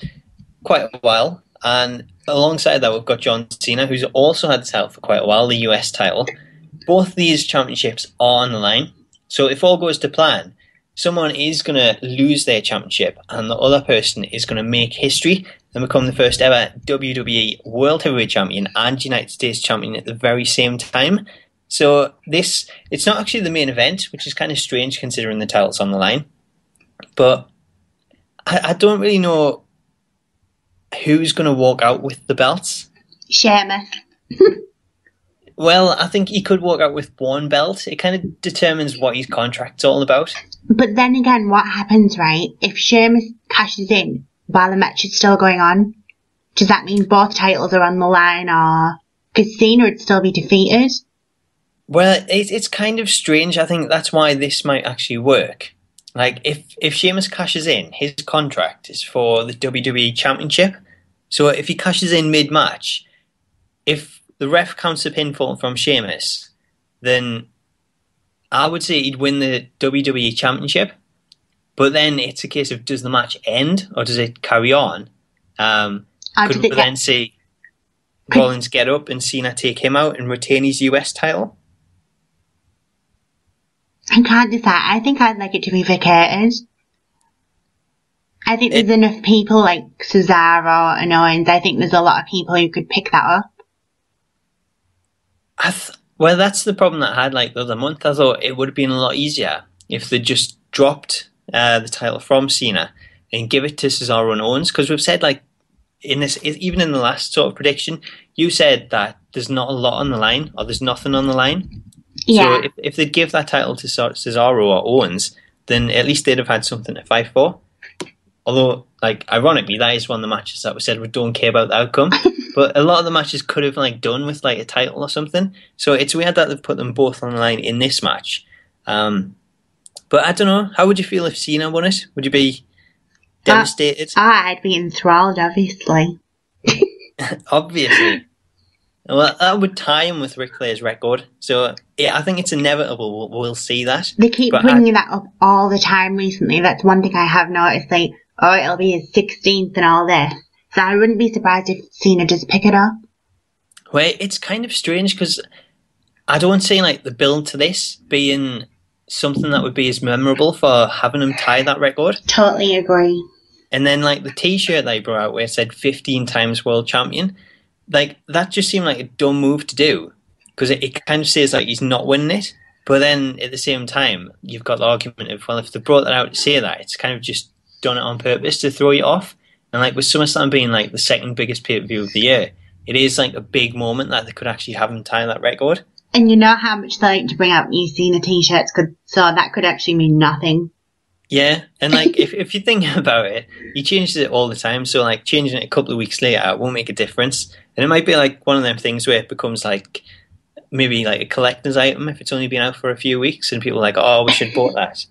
quite a while, and alongside that we've got John Cena, who's also had the title for quite a while, the US title. Both these championships are on the line, so if all goes to plan, someone is going to lose their championship and the other person is going to make history and become the first ever WWE World Heavyweight Champion and United States Champion at the very same time. So it's not actually the main event, which is kind of strange considering the title's on the line, but I don't really know who's going to walk out with the belts? Sheamus. Well, I think he could walk out with one belt. It kind of determines what his contract's all about. But then again, what happens, right? If Sheamus cashes in while the match is still going on, does that mean both titles are on the line, or because Cena would still be defeated? Well, it's kind of strange. I think that's why this might actually work. Like, if Sheamus cashes in, his contract is for the WWE Championship. So if he cashes in mid-match, if the ref counts a pinfall from Sheamus, then I would say he'd win the WWE Championship. But then it's a case of, does the match end or does it carry on? Could we then see Rollins get up and Cena take him out and retain his US title? I can't decide. I think I'd like it to be vacated. I think there's enough people like Cesaro and Owens. I think there's a lot of people who could pick that up. Well, that's the problem that I had like the other month. I thought it would have been a lot easier if they just dropped the title from Cena and give it to Cesaro and Owens, because we've said like in this, even in the last sort of prediction, you said that there's not a lot on the line or there's nothing on the line. Yeah. So if they'd give that title to Cesaro or Owens, then at least they'd have had something to fight for. Although, like, ironically, that is one of the matches that we said we don't care about the outcome. But a lot of the matches could have, like, done with, like, a title or something. So it's weird that they've put them both on the line in this match. But I don't know. How would you feel if Cena won it? Would you be devastated? I'd be enthralled, obviously. Obviously. Well, that would tie him with Ric Flair's record. So, yeah, I think it's inevitable we'll see that. They keep bringing that up all the time recently. That's one thing I have noticed. Like, oh, it'll be his 16th and all this. So I wouldn't be surprised if Cena just pick it up. Well, it's kind of strange because I don't see, like, the build to this being something that would be as memorable for having him tie that record. Totally agree. And then, like, the T-shirt they brought out where it said 15 times world champion, like, that just seemed like a dumb move to do because it kind of says, like, he's not winning it. But then, at the same time, you've got the argument of, well, if they brought that out to say that, it's kind of just done it on purpose to throw you off. And, like, with SummerSlam being, like, the second biggest pay-per-view of the year, it is, like, a big moment that they could actually have him tie that record. And you know how much they like to bring out new Cena T-shirts, so that could actually mean nothing. Yeah, and like if you think about it, he changes it all the time. So like changing it a couple of weeks later won't make a difference. And it might be like one of them things where it becomes like maybe like a collector's item if it's only been out for a few weeks and people are like, oh, we should have bought that.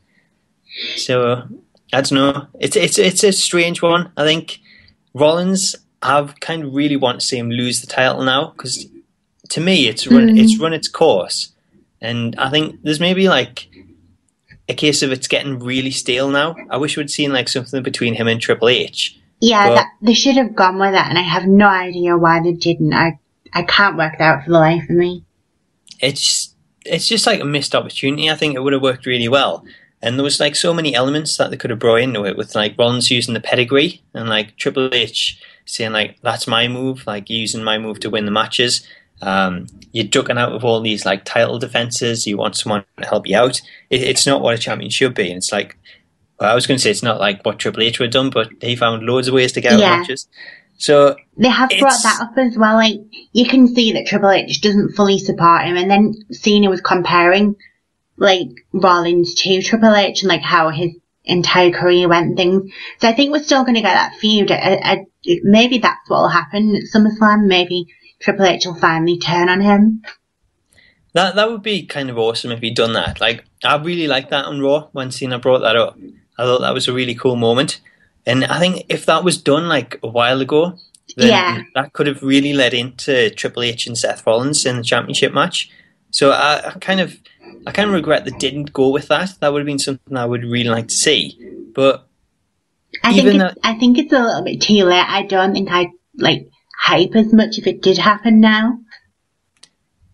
So I don't know. It's a strange one. I think Rollins, I kind of really want to see him lose the title now because to me it's run its course, and I think there's maybe like a case of it's getting really stale now. I wish we'd seen like something between him and Triple H. Yeah, they should have gone with that, and I have no idea why they didn't. I can't work that out for the life of me. It's just like a missed opportunity. I think it would have worked really well. And there was like so many elements that they could have brought into it with like Rollins using the pedigree and like Triple H saying like, that's my move, like using my move to win the matches. You're ducking out of all these like title defenses. You want someone to help you out. It's not what a champion should be. And it's like, well, I was going to say it's not like what Triple H would have done, but he found loads of ways to get out of matches. So they have brought that up as well. Like, you can see that Triple H doesn't fully support him, and then Cena was comparing, like, Rollins to Triple H and, like, how his entire career went and things. So I think we're still going to get that feud. Maybe that's what will happen at SummerSlam. Maybe Triple H will finally turn on him. That would be kind of awesome if he'd done that. Like, I really liked that on Raw when Cena brought that up. I thought that was a really cool moment. And I think if that was done, like, a while ago, then that could have really led into Triple H and Seth Rollins in the championship match. So I kind of regret that didn't go with that. That would have been something I would really like to see. But I think it's a little bit too late. I don't think I'd, like, hype as much if it did happen now.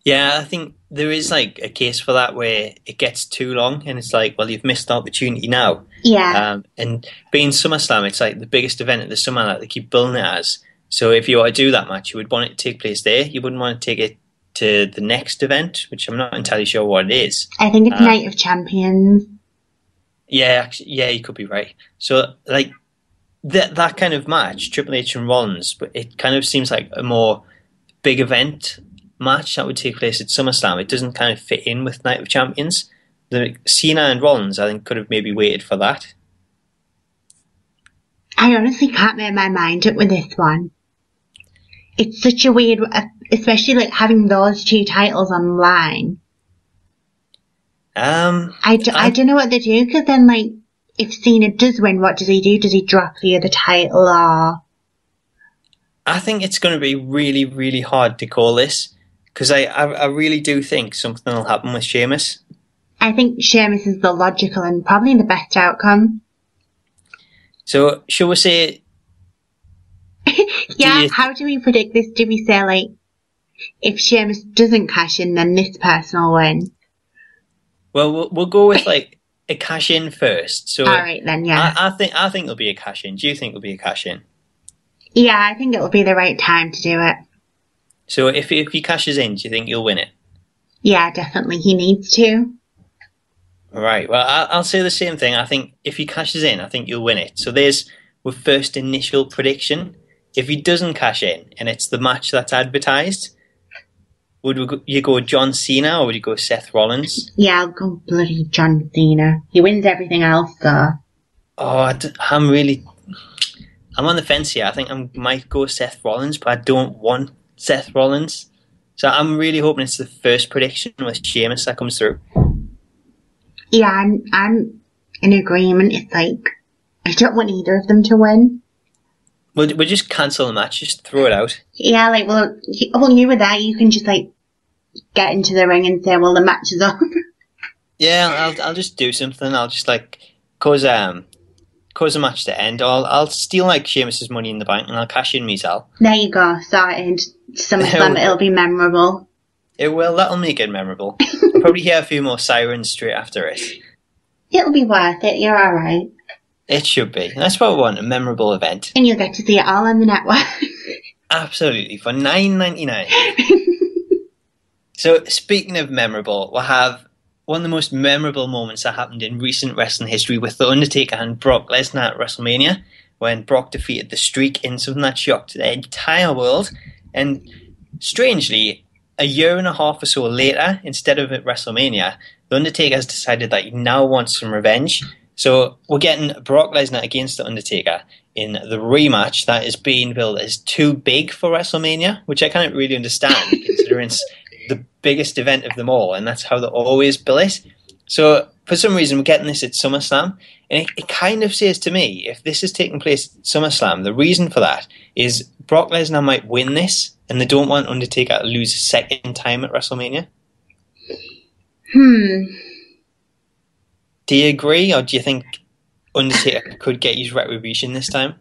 Yeah, I think there is, like, a case for that where it gets too long and it's like, well, you've missed the opportunity now. Yeah. And being SummerSlam, it's like the biggest event of the summer that they keep billing it as. So if you want to do that match, you would want it to take place there. You wouldn't want to take it to the next event, which I'm not entirely sure what it is. I think it's Night of Champions. Yeah, actually, yeah, you could be right. So, like, that kind of match, Triple H and Rollins, but it kind of seems like a more big event match that would take place at SummerSlam. It doesn't kind of fit in with Night of Champions. The Cena and Rollins, I think, could have maybe waited for that. I honestly can't make my mind up with this one. It's such a weird, especially like having those two titles on the line. I don't know what they do, because then, like, if Cena does win, what does he do? Does he drop the other title, or? I think it's going to be really, really hard to call this, because I really do think something will happen with Sheamus. I think Sheamus is the logical and probably the best outcome. So, shall we say... How do we predict this? Do we say, like, if Sheamus doesn't cash in, then this person will win? Well, we'll go with, like, a cash in first. So, all right then, yeah. I think it'll be a cash in. Do you think it'll be a cash in? Yeah, I think it'll be the right time to do it. So if he cashes in, do you think he'll win it? Yeah, definitely. He needs to. Right. Well, I'll say the same thing. I think if he cashes in, I think you'll win it. So there's our first initial prediction. If he doesn't cash in and it's the match that's advertised, you go John Cena or would you go Seth Rollins? Yeah, I'll go bloody John Cena. He wins everything else, though. Oh, I'm on the fence here. I think I might go Seth Rollins, but I don't want Seth Rollins. So I'm really hoping it's the first prediction with Sheamus that comes through. Yeah, I'm in agreement. It's like, I don't want either of them to win. We'll just cancel the match, just throw it out. Yeah, like, well, you were there, you can just, like, get into the ring and say, well, the match is on. Yeah, I'll just do something. I'll just, like, cause a match to end. I'll steal, like, Sheamus's money in the bank and I'll cash in myself. There you go, started. SummerSlam, it'll be memorable. It will, that'll make it memorable. I'll probably hear a few more sirens straight after it. It'll be worth it, you're alright. It should be. That's what we want, a memorable event. And you'll get to see it all on the network. Absolutely, for $9.99. So, speaking of memorable, we'll have one of the most memorable moments that happened in recent wrestling history with The Undertaker and Brock Lesnar at WrestleMania, when Brock defeated the Streak in something that shocked the entire world. And strangely, a year and a half or so later, instead of at WrestleMania, The Undertaker has decided that he now wants some revenge. So we're getting Brock Lesnar against The Undertaker in the rematch that is being billed as too big for WrestleMania, which I can't really understand, considering it's the biggest event of them all, and that's how they always bill it. So for some reason, we're getting this at SummerSlam, and it kind of says to me, if this is taking place at SummerSlam, the reason for that is Brock Lesnar might win this, and they don't want Undertaker to lose a second time at WrestleMania. Do you agree, or do you think Undertaker could get his RevELLEution this time?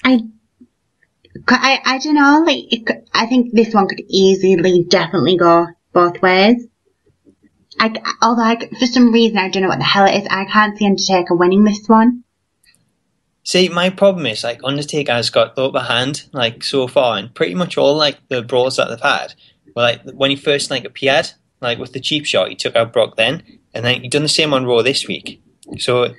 I don't know. Like, I think this one could easily, definitely go both ways. Although for some reason, I don't know what the hell it is, I can't see Undertaker winning this one. See, my problem is, like, Undertaker has got the upper hand, like, so far, and pretty much all, like, the brawls that they've had. Well, like, when he first, like, appeared, like, with the cheap shot, he took out Brock then, and then he done the same on Raw this week. So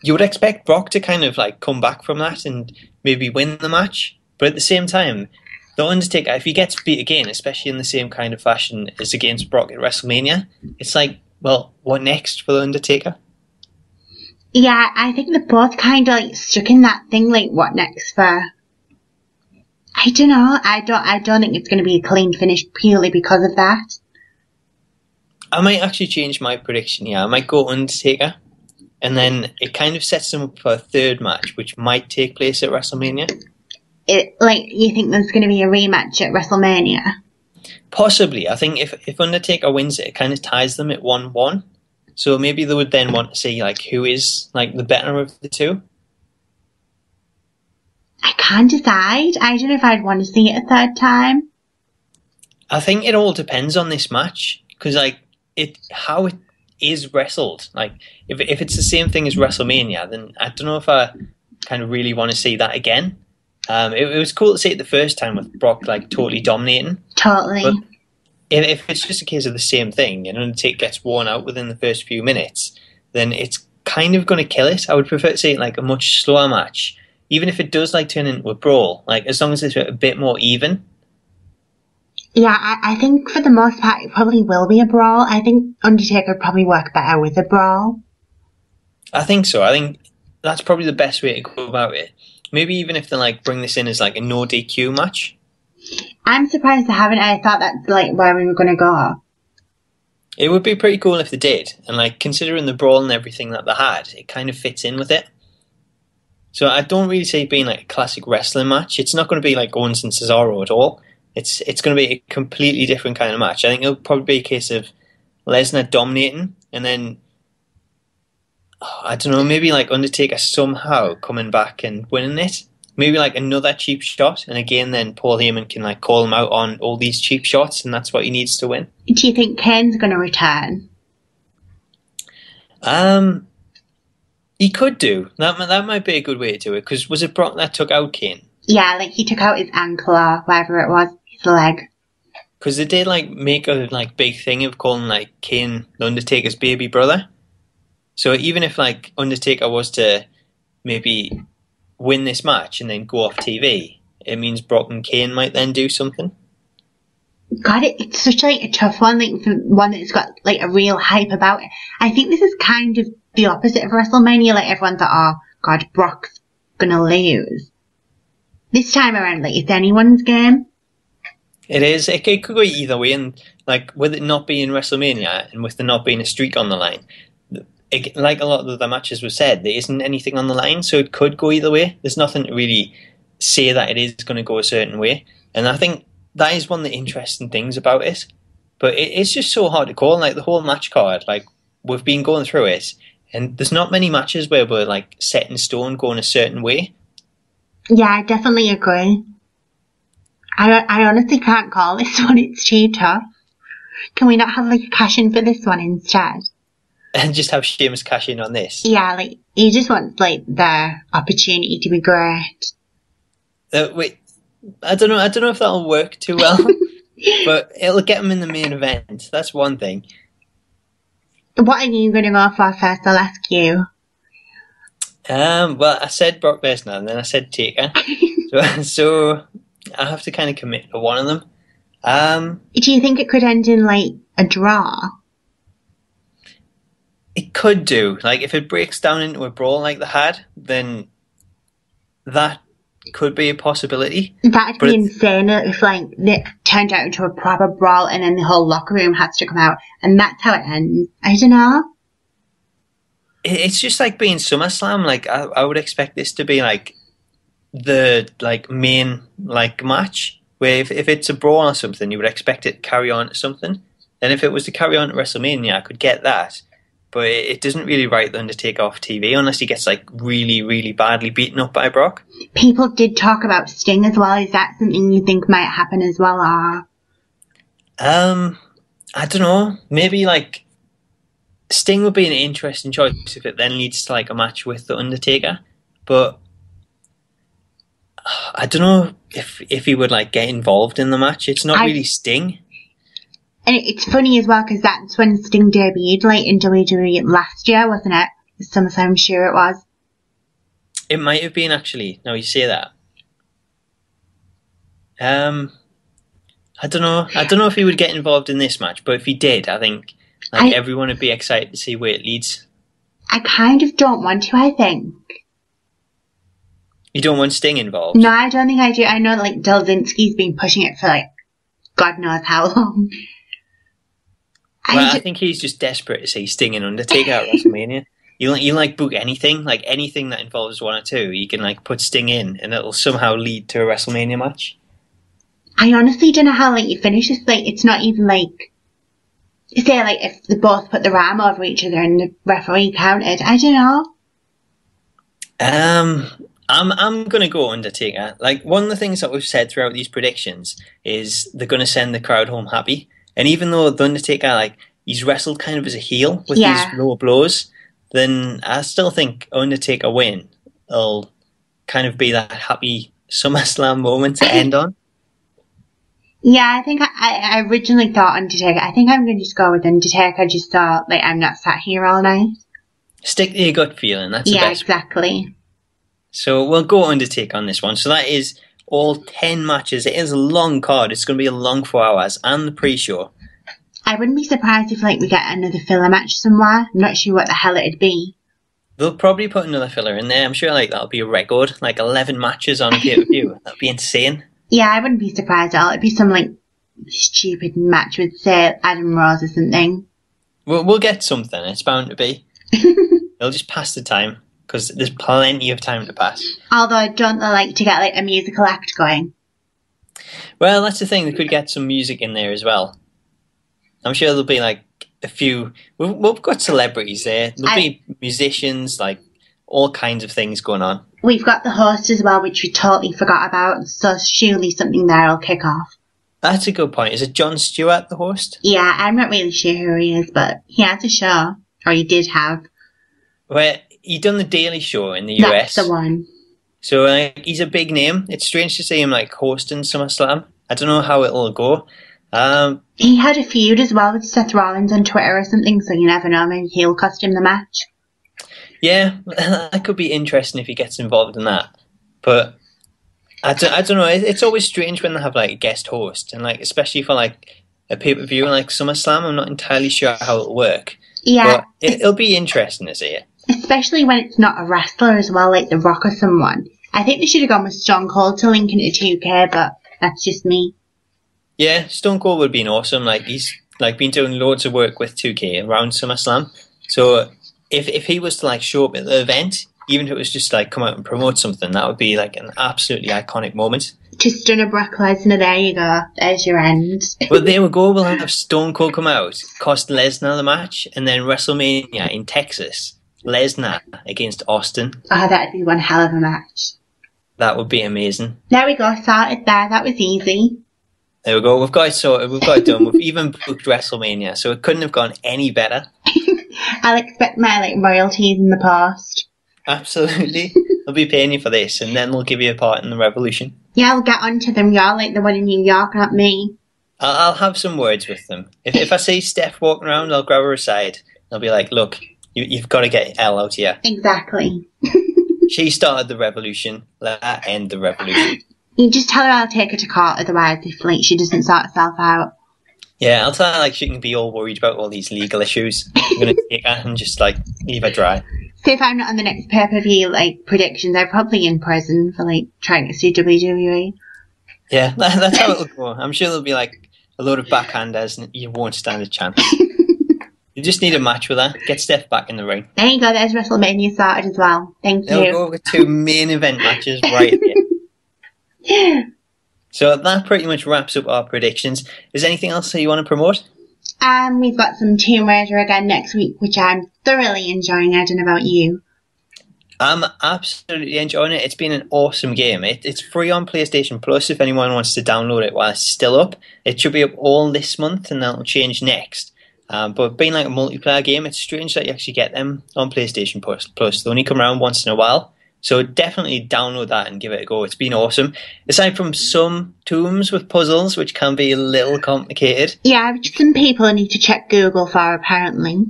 you would expect Brock to kind of, like, come back from that and maybe win the match. But at the same time, the Undertaker, if he gets beat again, especially in the same kind of fashion as against Brock at WrestleMania, it's like, well, what next for the Undertaker? Yeah, I think they're both kind of like stuck in that thing, like what next for? I don't know. I don't think it's going to be a clean finish purely because of that. I might actually change my prediction here. I might go Undertaker, and then it kind of sets them up for a third match, which might take place at WrestleMania. You think there's going to be a rematch at WrestleMania? Possibly. I think if Undertaker wins it, it kind of ties them at 1-1. So maybe they would then want to see like who is like the better of the two. I can't decide. I don't know if I'd want to see it a third time. I think it all depends on this match because like how it is wrestled. Like if it's the same thing as WrestleMania, then I don't know if I kind of really want to see that again. It was cool to see it the first time with Brock like totally dominating. Totally. But if it's just a case of the same thing and Undertaker gets worn out within the first few minutes, then it's kind of going to kill it. I would prefer to see it like a much slower match, even if it does like turn into a brawl. Like as long as it's a bit more even. Yeah, I think for the most part it probably will be a brawl. I think Undertaker would probably work better with a brawl. I think so. I think that's probably the best way to go about it. Maybe even if they like bring this in as like a no DQ match. I'm surprised they haven't. I thought that's like where we were going to go. It would be pretty cool if they did. And like considering the brawl and everything that they had, it kind of fits in with it. So I don't really see it being like a classic wrestling match. It's not going to be like Owens and Cesaro at all. It's going to be a completely different kind of match. I think it'll probably be a case of Lesnar dominating and then, I don't know, maybe like Undertaker somehow coming back and winning it. Maybe like another cheap shot, and again then Paul Heyman can like call him out on all these cheap shots, and that's what he needs to win. Do you think Kane's going to return? He could do. That might be a good way to do it, because was it Brock that took out Kane? Yeah, like he took out his ankle or whatever it was, his leg. Because they did like make a like big thing of calling like Kane the Undertaker's baby brother. So even if like Undertaker was to maybe win this match and then go off TV, it means Brock and Kane might then do something. God, it's such like a tough one, like for one that's got like a real hype about it. I think this is kind of the opposite of WrestleMania. Like everyone thought, oh God, Brock's gonna lose. This time around, like it's anyone's game. It is. It could go either way, and like with it not being WrestleMania and with there not being a streak on the line, like a lot of the matches were said, there isn't anything on the line, so it could go either way. There's nothing to really say that it is going to go a certain way, and I think that is one of the interesting things about it. But it's just so hard to call. Like the whole match card, like we've been going through it, and there's not many matches where we're like set in stone going a certain way. Yeah, I definitely agree. I honestly can't call this one. It's too tough. Can we not have like a cash in for this one instead? And just have Sheamus cash in on this. Yeah, like he just wants like the opportunity to be great. Wait, I don't know if that'll work too well, but it'll get him in the main event. That's one thing. What are you going to go for first? I'll ask you. Well, I said Brock Lesnar, and then I said Taker, so I have to kind of commit to one of them. Do you think it could end in like a draw? It could do. Like, if it breaks down into a brawl like they had, then that could be a possibility. That'd be insane if, like, it turned out into a proper brawl and then the whole locker room has to come out and that's how it ends. I don't know. It's just like being SummerSlam. Like, I would expect this to be, like, the, like, main, like, match. Where if it's a brawl or something, you would expect it to carry on to something. And if it was to carry on to WrestleMania, I could get that. But it doesn't really write the Undertaker off TV unless he gets like really, really badly beaten up by Brock. People did talk about Sting as well. Is that something you think might happen as well? Or? I don't know. Maybe like Sting would be an interesting choice if it then leads to like a match with the Undertaker. But I don't know if he would like get involved in the match. It's not really Sting. And it's funny as well because that's when Sting debuted, like in WWE last year, wasn't it? SummerSlam, I'm sure it was. It It might have been actually. Now you say that. I don't know. I don't know if he would get involved in this match, but if he did, I think like everyone would be excited to see where it leads. I kind of don't want to, I think. You don't want Sting involved? No, I don't think I do. I know like Delzinski's been pushing it for like God knows how long. I think he's just desperate to see Sting and Undertaker at WrestleMania. You like book anything that involves one or two. You can like put Sting in, and it'll somehow lead to a WrestleMania match. I honestly don't know how like you finish this. Like it's not even like say like if they both put their arm over each other and the referee counted. I don't know. I'm gonna go Undertaker. Like one of the things that we've said throughout these predictions is they're gonna send the crowd home happy. And even though the Undertaker like he's wrestled kind of as a heel with these low blows, then I still think Undertaker win will kind of be that happy SummerSlam moment to end on. Yeah, I think I originally thought Undertaker. I think I'm going to just go with Undertaker just so like I'm not sat here all night. Stick to your gut feeling. That's the best. Yeah, exactly. So we'll go Undertaker on this one. So that is all 10 matches. It is a long card. It's going to be a long 4 hours and the pre-show. I wouldn't be surprised if like we get another filler match somewhere. I'm not sure what the hell it'd be. They'll probably put another filler in there. I'm sure like that'll be a record. Like 11 matches on a pay-per-view. That'd be insane. Yeah, I wouldn't be surprised at all. It'd be some like stupid match with say Adam Rose or something. We'll get something. It's bound to be. They'll just pass the time because there's plenty of time to pass. Although don't they like to get like a musical act going? Well, that's the thing. They could get some music in there as well. I'm sure there'll be like a few. We've got celebrities there. There'll be musicians, like all kinds of things going on. We've got the host as well, which we totally forgot about. So surely something there will kick off. That's a good point. Is it Jon Stewart, the host? Yeah, I'm not really sure who he is, but he has a show, or he did have. Well, he done the Daily Show in the US. That's the one. So he's a big name. It's strange to see him like hosting SummerSlam. I don't know how it'll go. He had a feud as well with Seth Rollins on Twitter or something, so you never know, maybe he'll cost him the match. Yeah, that could be interesting if he gets involved in that. But I don't know, it's always strange when they have like a guest host, and like especially for like a pay-per-view like SummerSlam, I'm not entirely sure how it'll work. Yeah. But it'll be interesting to see it. Especially when it's not a wrestler as well, like The Rock or someone. I think they should have gone with Stone Cold to link into 2K, but that's just me. Yeah, Stone Cold would have been awesome. Like he's like been doing loads of work with 2K around SummerSlam. So if he was to like show up at the event, even if it was just like come out and promote something, that would be like an absolutely iconic moment. Just done a Brock Lesnar, there you go. There's your end. Well, there we go. We'll have Stone Cold come out, cost Lesnar the match, and then WrestleMania in Texas, Lesnar against Austin. Oh, that'd be one hell of a match. That would be amazing. There we go, sorted there. That was easy. There we go. We've got it sorted. We've got it done. We've even booked WrestleMania, so it couldn't have gone any better. I'll expect my like royalties in the post. Absolutely. They'll be paying you for this, and then they'll give you a part in the RevELLEution. Yeah, I'll get onto them. You're like the one in New York, not me. I'll have some words with them. If I see Steph walking around, I'll grab her aside. I'll be like, look, you've got to get Elle out here. Exactly. She started the RevELLEution. Let her end the RevELLEution. You just tell her I'll take her to court, otherwise if like she doesn't sort herself out. Yeah, I'll tell her like she can be all worried about all these legal issues. I'm going to take her and just like leave her dry. So if I'm not on the next pay-per-view like predictions, I'm probably in prison for like trying to sue WWE. Yeah, that's how it'll go. I'm sure there'll be like a load of backhanders and you won't stand a chance. You just need a match with her. Get Steph back in the ring. There you go, there's WrestleMania started as well. Thank you. They'll go with 2 main event matches right there. So that pretty much wraps up our predictions. Is there anything else that you want to promote? We've got some Tomb Raider again next week, which I'm thoroughly enjoying. I don't know about you. I'm absolutely enjoying it. It's been an awesome game. It's free on PlayStation Plus if anyone wants to download it while it's still up. It should be up all this month and that'll change next. But being like a multiplayer game, it's strange that you actually get them on PlayStation Plus. They only come around once in a while. So definitely download that and give it a go. It's been awesome. Aside from some tombs with puzzles, which can be a little complicated. Yeah, which some people need to check Google for, apparently.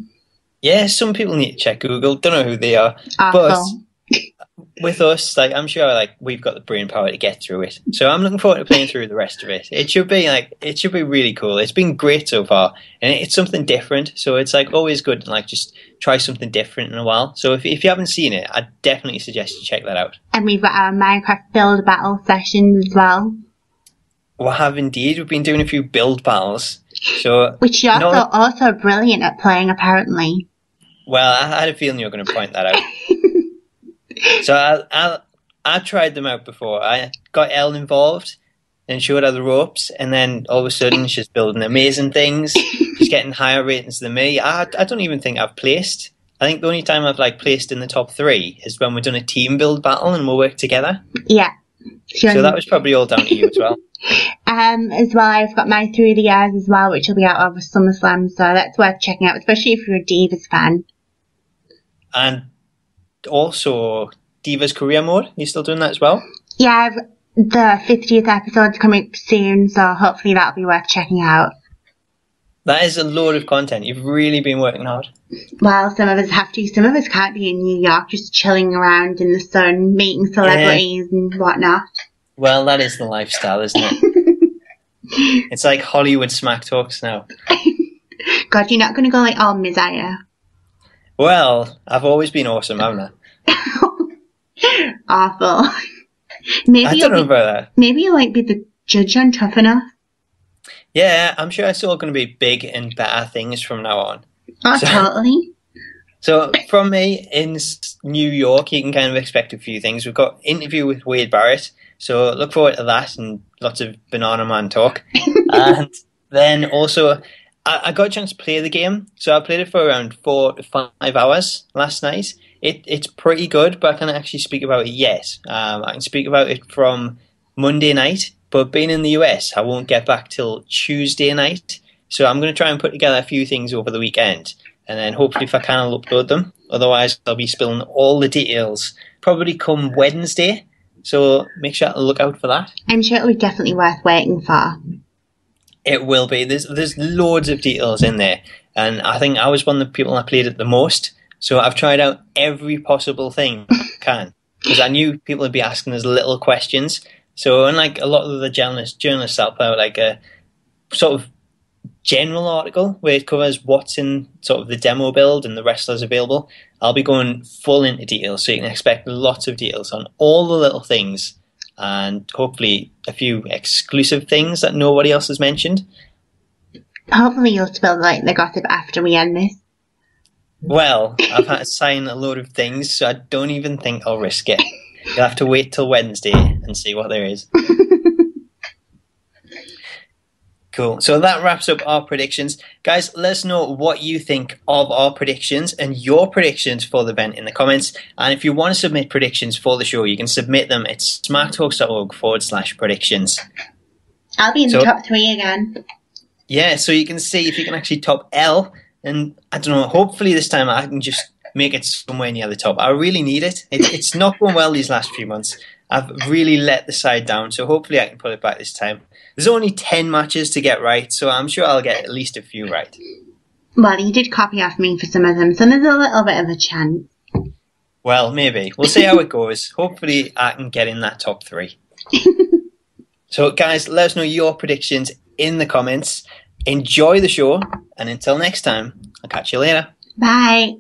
Yeah, some people need to check Google. Don't know who they are. Awful. But with us, like I'm sure, like we've got the brain power to get through it. So I'm looking forward to playing through the rest of it. It should be really cool. It's been great so far, and it's something different. So it's like always good to like just try something different in a while. So if you haven't seen it, I definitely suggest you check that out. And we've got our Minecraft build battle sessions as well. We have indeed. We've been doing a few build battles. So which you're also brilliant at playing, apparently. Well, I had a feeling you were going to point that out. So I tried them out before. I got Elle involved and showed her the ropes, and then all of a sudden she's building amazing things. She's getting higher ratings than me. I don't even think I've placed. I think the only time I've like placed in the top 3 is when we've done a team build battle and we'll work together. Yeah. So that was probably all down to you as well. As well, I've got my Through the Years as well, which will be out over SummerSlam, so that's worth checking out, especially if you're a Divas fan. And also Divas Career Mode, you still doing that as well? Yeah, the 50th episode's coming soon, so hopefully that'll be worth checking out. That is a load of content. You've really been working hard. Well, some of us have to. Some of us can't be in New York just chilling around in the sun, meeting celebrities and whatnot. Well, that is the lifestyle, isn't it? It's like Hollywood smack talks now. God, you're not going to go like all Messiah. Well, I've always been awesome, haven't I? Awful. Maybe I don't know about that. Maybe you'll like be the judge on Tough Enough. Yeah, I'm sure it's all going to be big and better things from now on. Oh, totally. So from me in New York, you can kind of expect a few things. We've got interview with Wade Barrett, so look forward to that and lots of Banana Man talk. And then also, I got a chance to play the game. So I played it for around 4 to 5 hours last night. It's pretty good, but I can't actually speak about it yet. I can speak about it from Monday night, but being in the US, I won't get back till Tuesday night. So I'm going to try and put together a few things over the weekend. And then hopefully if I can, I'll upload them. Otherwise, I'll be spilling all the details probably come Wednesday. So make sure to look out for that. I'm sure it'll be definitely worth waiting for. It will be. There's loads of details in there. And I think I was one of the people that played it the most. So I've tried out every possible thing I can. Because I knew people would be asking us little questions. So unlike a lot of the journalists I'll put out like a sort of general article where it covers what's in sort of the demo build and the wrestlers available, I'll be going full into details, so you can expect lots of details on all the little things and hopefully a few exclusive things that nobody else has mentioned. Hopefully you'll spill like the gossip after we end this. Well, I've had to sign a load of things, so I don't even think I'll risk it. You'll have to wait till Wednesday and see what there is. Cool. So that wraps up our predictions. Guys, let us know what you think of our predictions and your predictions for the event in the comments. And if you want to submit predictions for the show, you can submit them at smarttalks.org/predictions. I'll be in the top 3 again. Yeah, so you can see if you can actually top Elle. And I don't know, hopefully this time I can just make it somewhere near the top. I really need it. It's not going well these last few months. I've really let the side down, so hopefully I can put it back this time. There's only 10 matches to get right, so I'm sure I'll get at least a few right. Well, you did copy off me for some of them, so there's a little bit of a chance. Well, maybe. We'll see how it goes. Hopefully I can get in that top 3. So, guys, let us know your predictions in the comments. Enjoy the show, and until next time, I'll catch you later. Bye.